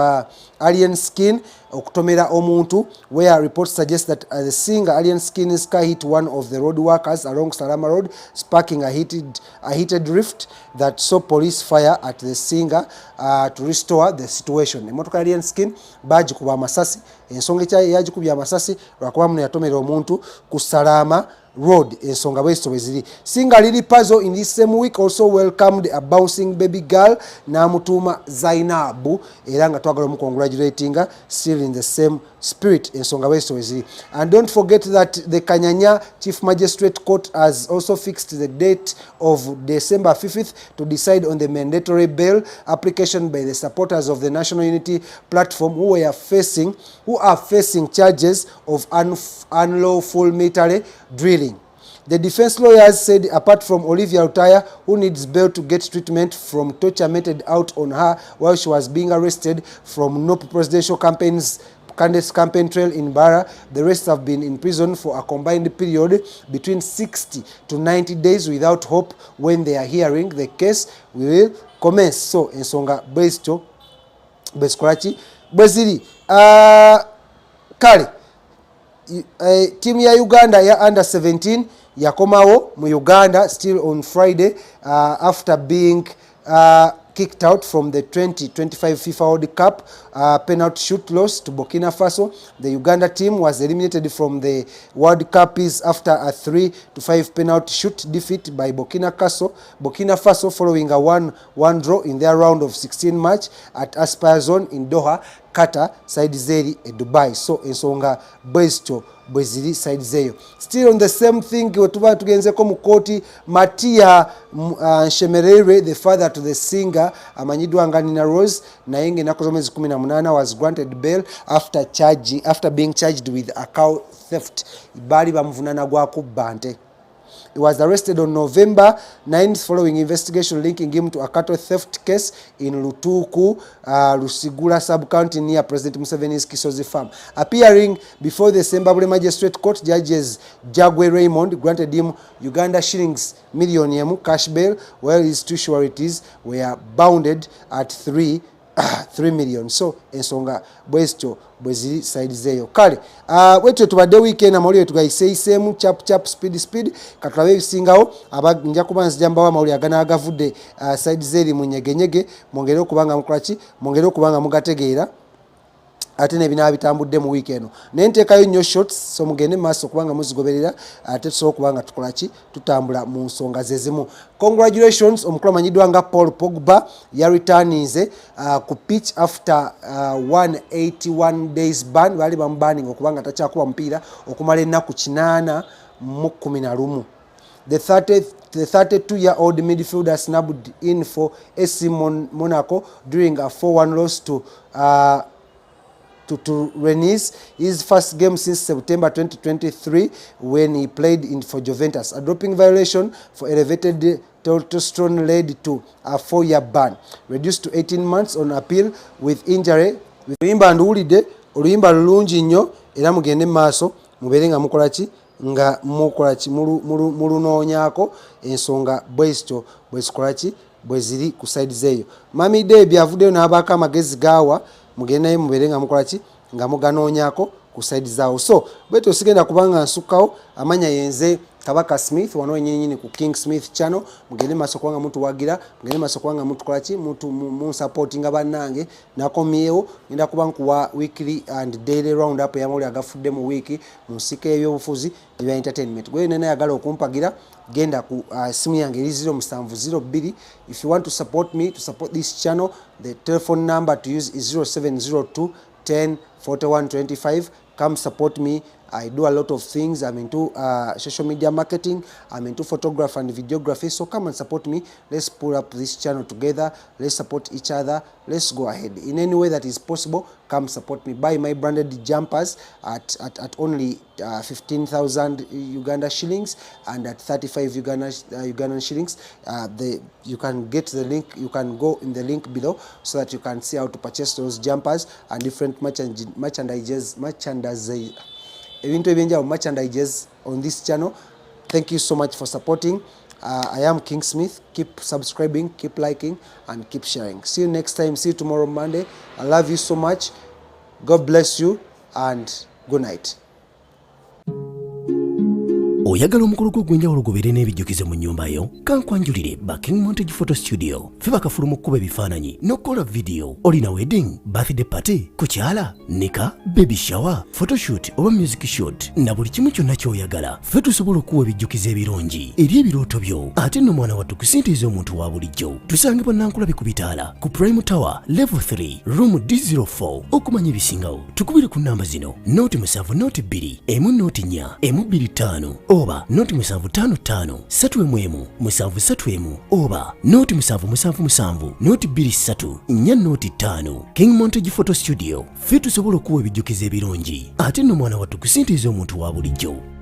Alien Skin okutomera omuntu where reports suggest that the singer Alien Skin's car hit one of the road workers along Salama Road, sparking a heated rift that saw police fire at the singer to restore the situation. Emotoka Alien Skin bagikuba amasasi, ensonga yagikubye amasasi lwakuba muno yatomera omuntu ku Salama Road, ensonga bwesito bweziri. Singer Lily Puzzle in this same week also welcomed a bouncing baby girl n'amutuuma Zainabu era nga twagala omukongratulatinga still in the same spirit, ensonga bwesito bweziri. And don't forget that the Kanyanya Chief Magistrate Court has also fixed the date of December 5th to decide on the mandatory bail application by the supporters of the National Unity Platform who are facing charges of unlawful military drilling. The defense lawyers said apart from Olivia Utaya, who needs bail to get treatment from torture meted out on her while she was being arrested from no presidential candidates campaign trail in Bara, the rest have been in prison for a combined period between 60 to 90 days without hope. When they are hearing the case will commence. So ensonga bwesito bwesikolaki bweziri. Kale team ya Uganda ya under 17 yakomawo mu Uganda still on Friday after being kicked out from the 2025 FIFA World Cup penalty shoot loss to Burkina Faso. The Uganda team was eliminated from the World Cup after a 3-5 penalty shoot defeat by Burkina Faso following a 1-1 draw in their round of 16 match at Aspire Zone in Doha, Qatar, side zeri Dubai. So ensonga bwesito bweziri side zeyo. Still on the same thing, wetuba tugenzeko mu koti Matia Nshemerere, the father to the singer amanyidwa nga Nina Rose naye ng'ennaku z'omwezi 18 was granted bail after being charged with a cow theft. Bali bamuvunana gwa kubba nte. He was arrested on November 9th following investigation linking him to a cattle theft case in Lutuku, Lusigula sub-county near President Museveni's Kisozi farm. Appearing before the Zimbabwe Magistrate Court, judges Jagwe Raymond granted him Uganda shillings million cash bail, while his two sureties were bounded at 3 million. So ensonga bwesito bweziri side zeyo. Kale wetwe tubadde weekend amawulire tugayiseeyiseemu chap speed katulabe ebisingawo nja kuba nzijambawo amawulire aganagavudde side zeri mu nyegenyege mwongere okubanga mukolaki mwongere okubanga mugategeera ate nebinaba bitambudde mu weekend naye nteekayo nnyo shots so mugende maaso kubanga muzigoberera ate tusobola kubanga tukolaki tutambula mu nsonga zezimu. Congratulations omukulu amanyidwa nga Paul Pogba yareturninze ku pitch after 181 days ban. Bali bamubanning okubanga takyakuba mupiira okumala ennaku 8 The 32-year-old midfielder snubbed in for AC Monaco during a 4-1 loss to Rennes, his first game since September 2023 when he played for Juventus. A doping violation for elevated testosterone led to a 4-year ban, reduced to 18 months on appeal with injury. Oluyimba nduwulidde oluyimba lulungi nnyo era mugende maaso mubeere nga mukolaki nga mukolaki mulunoonyaako ensonga bwesito bwezikolaki bweziri ku side zeeyo. Mami Ebya avuddeyo n'abaako amagezi gaawa mugende naye mubeere nga mukolaki nga muganoonyaako ku side zaawo. So bwetyo sigenda kubanga nsukkawo amanya yenze Kabaka Smith wano nyinyi ku KingSmith channel. Mugende maaso kubanga mutuwagira, mugende maaso kubanga mutukolaki mu supportinga bannange. Nakomyewo ngenda kuba nkuwa weekly and daily round up yamuli agafudde mu week mu nsika y'ebyobufuzi ebya entertainment. Gwe nene yagala okumpagira genda ku simu yange eri 0702. If you want to support me, to support this channel, the telephone number to use is 0702 10 41 25. Come support me I do a lot of things. I'm into social media marketing. I'm into photography and videography. So come and support me. Let's pull up this channel together. Let's support each other. Let's go ahead. In any way that is possible, come support me. Buy my branded jumpers at only 15,000 Uganda shillings and at 35 Ugandan shillings. You can get the link. You can go in the link below so that you can see how to purchase those jumpers and different merchandises on this channel. Thank you so much for supporting. I am KingSmith. Keep subscribing, keep liking, and keep sharing. See you next time. See you tomorrow Monday. I love you so much. God bless you and good night. Oyagala omukolo gw'enjawulo gubeere n'ebijjukize mu nnyumba yo kankwanjulire ba King Montage Photo Studio fe bakafuluma okukuba ebifaananyi n'okukola video. Olina wedding, birthday party, kukyala, nika, baby shower, photoshoot oba music shoot na buli kimu kyonna ky'oyagala fe tusobola okuwa ebijjukize ebirungi eri ebirooto byo ate nno mwana wattu kusintiiza omuntu wa bulijjo. Tusange Bannankulabi ku Bitaala ku Prime Tower Level 3 Room D04. Okumanya ebisingawo tukubire ku namba zino: noti 7 noti 2 emu noti 4 emu 25 oba noti 755 3 731 oba noti 777 noti 23 4 noti 5. King Montage Photo Studio fe tusobola okuwa ebijjukize ebirungi ate nno mwana wattu kusintiiza omuntu wa bulijjo.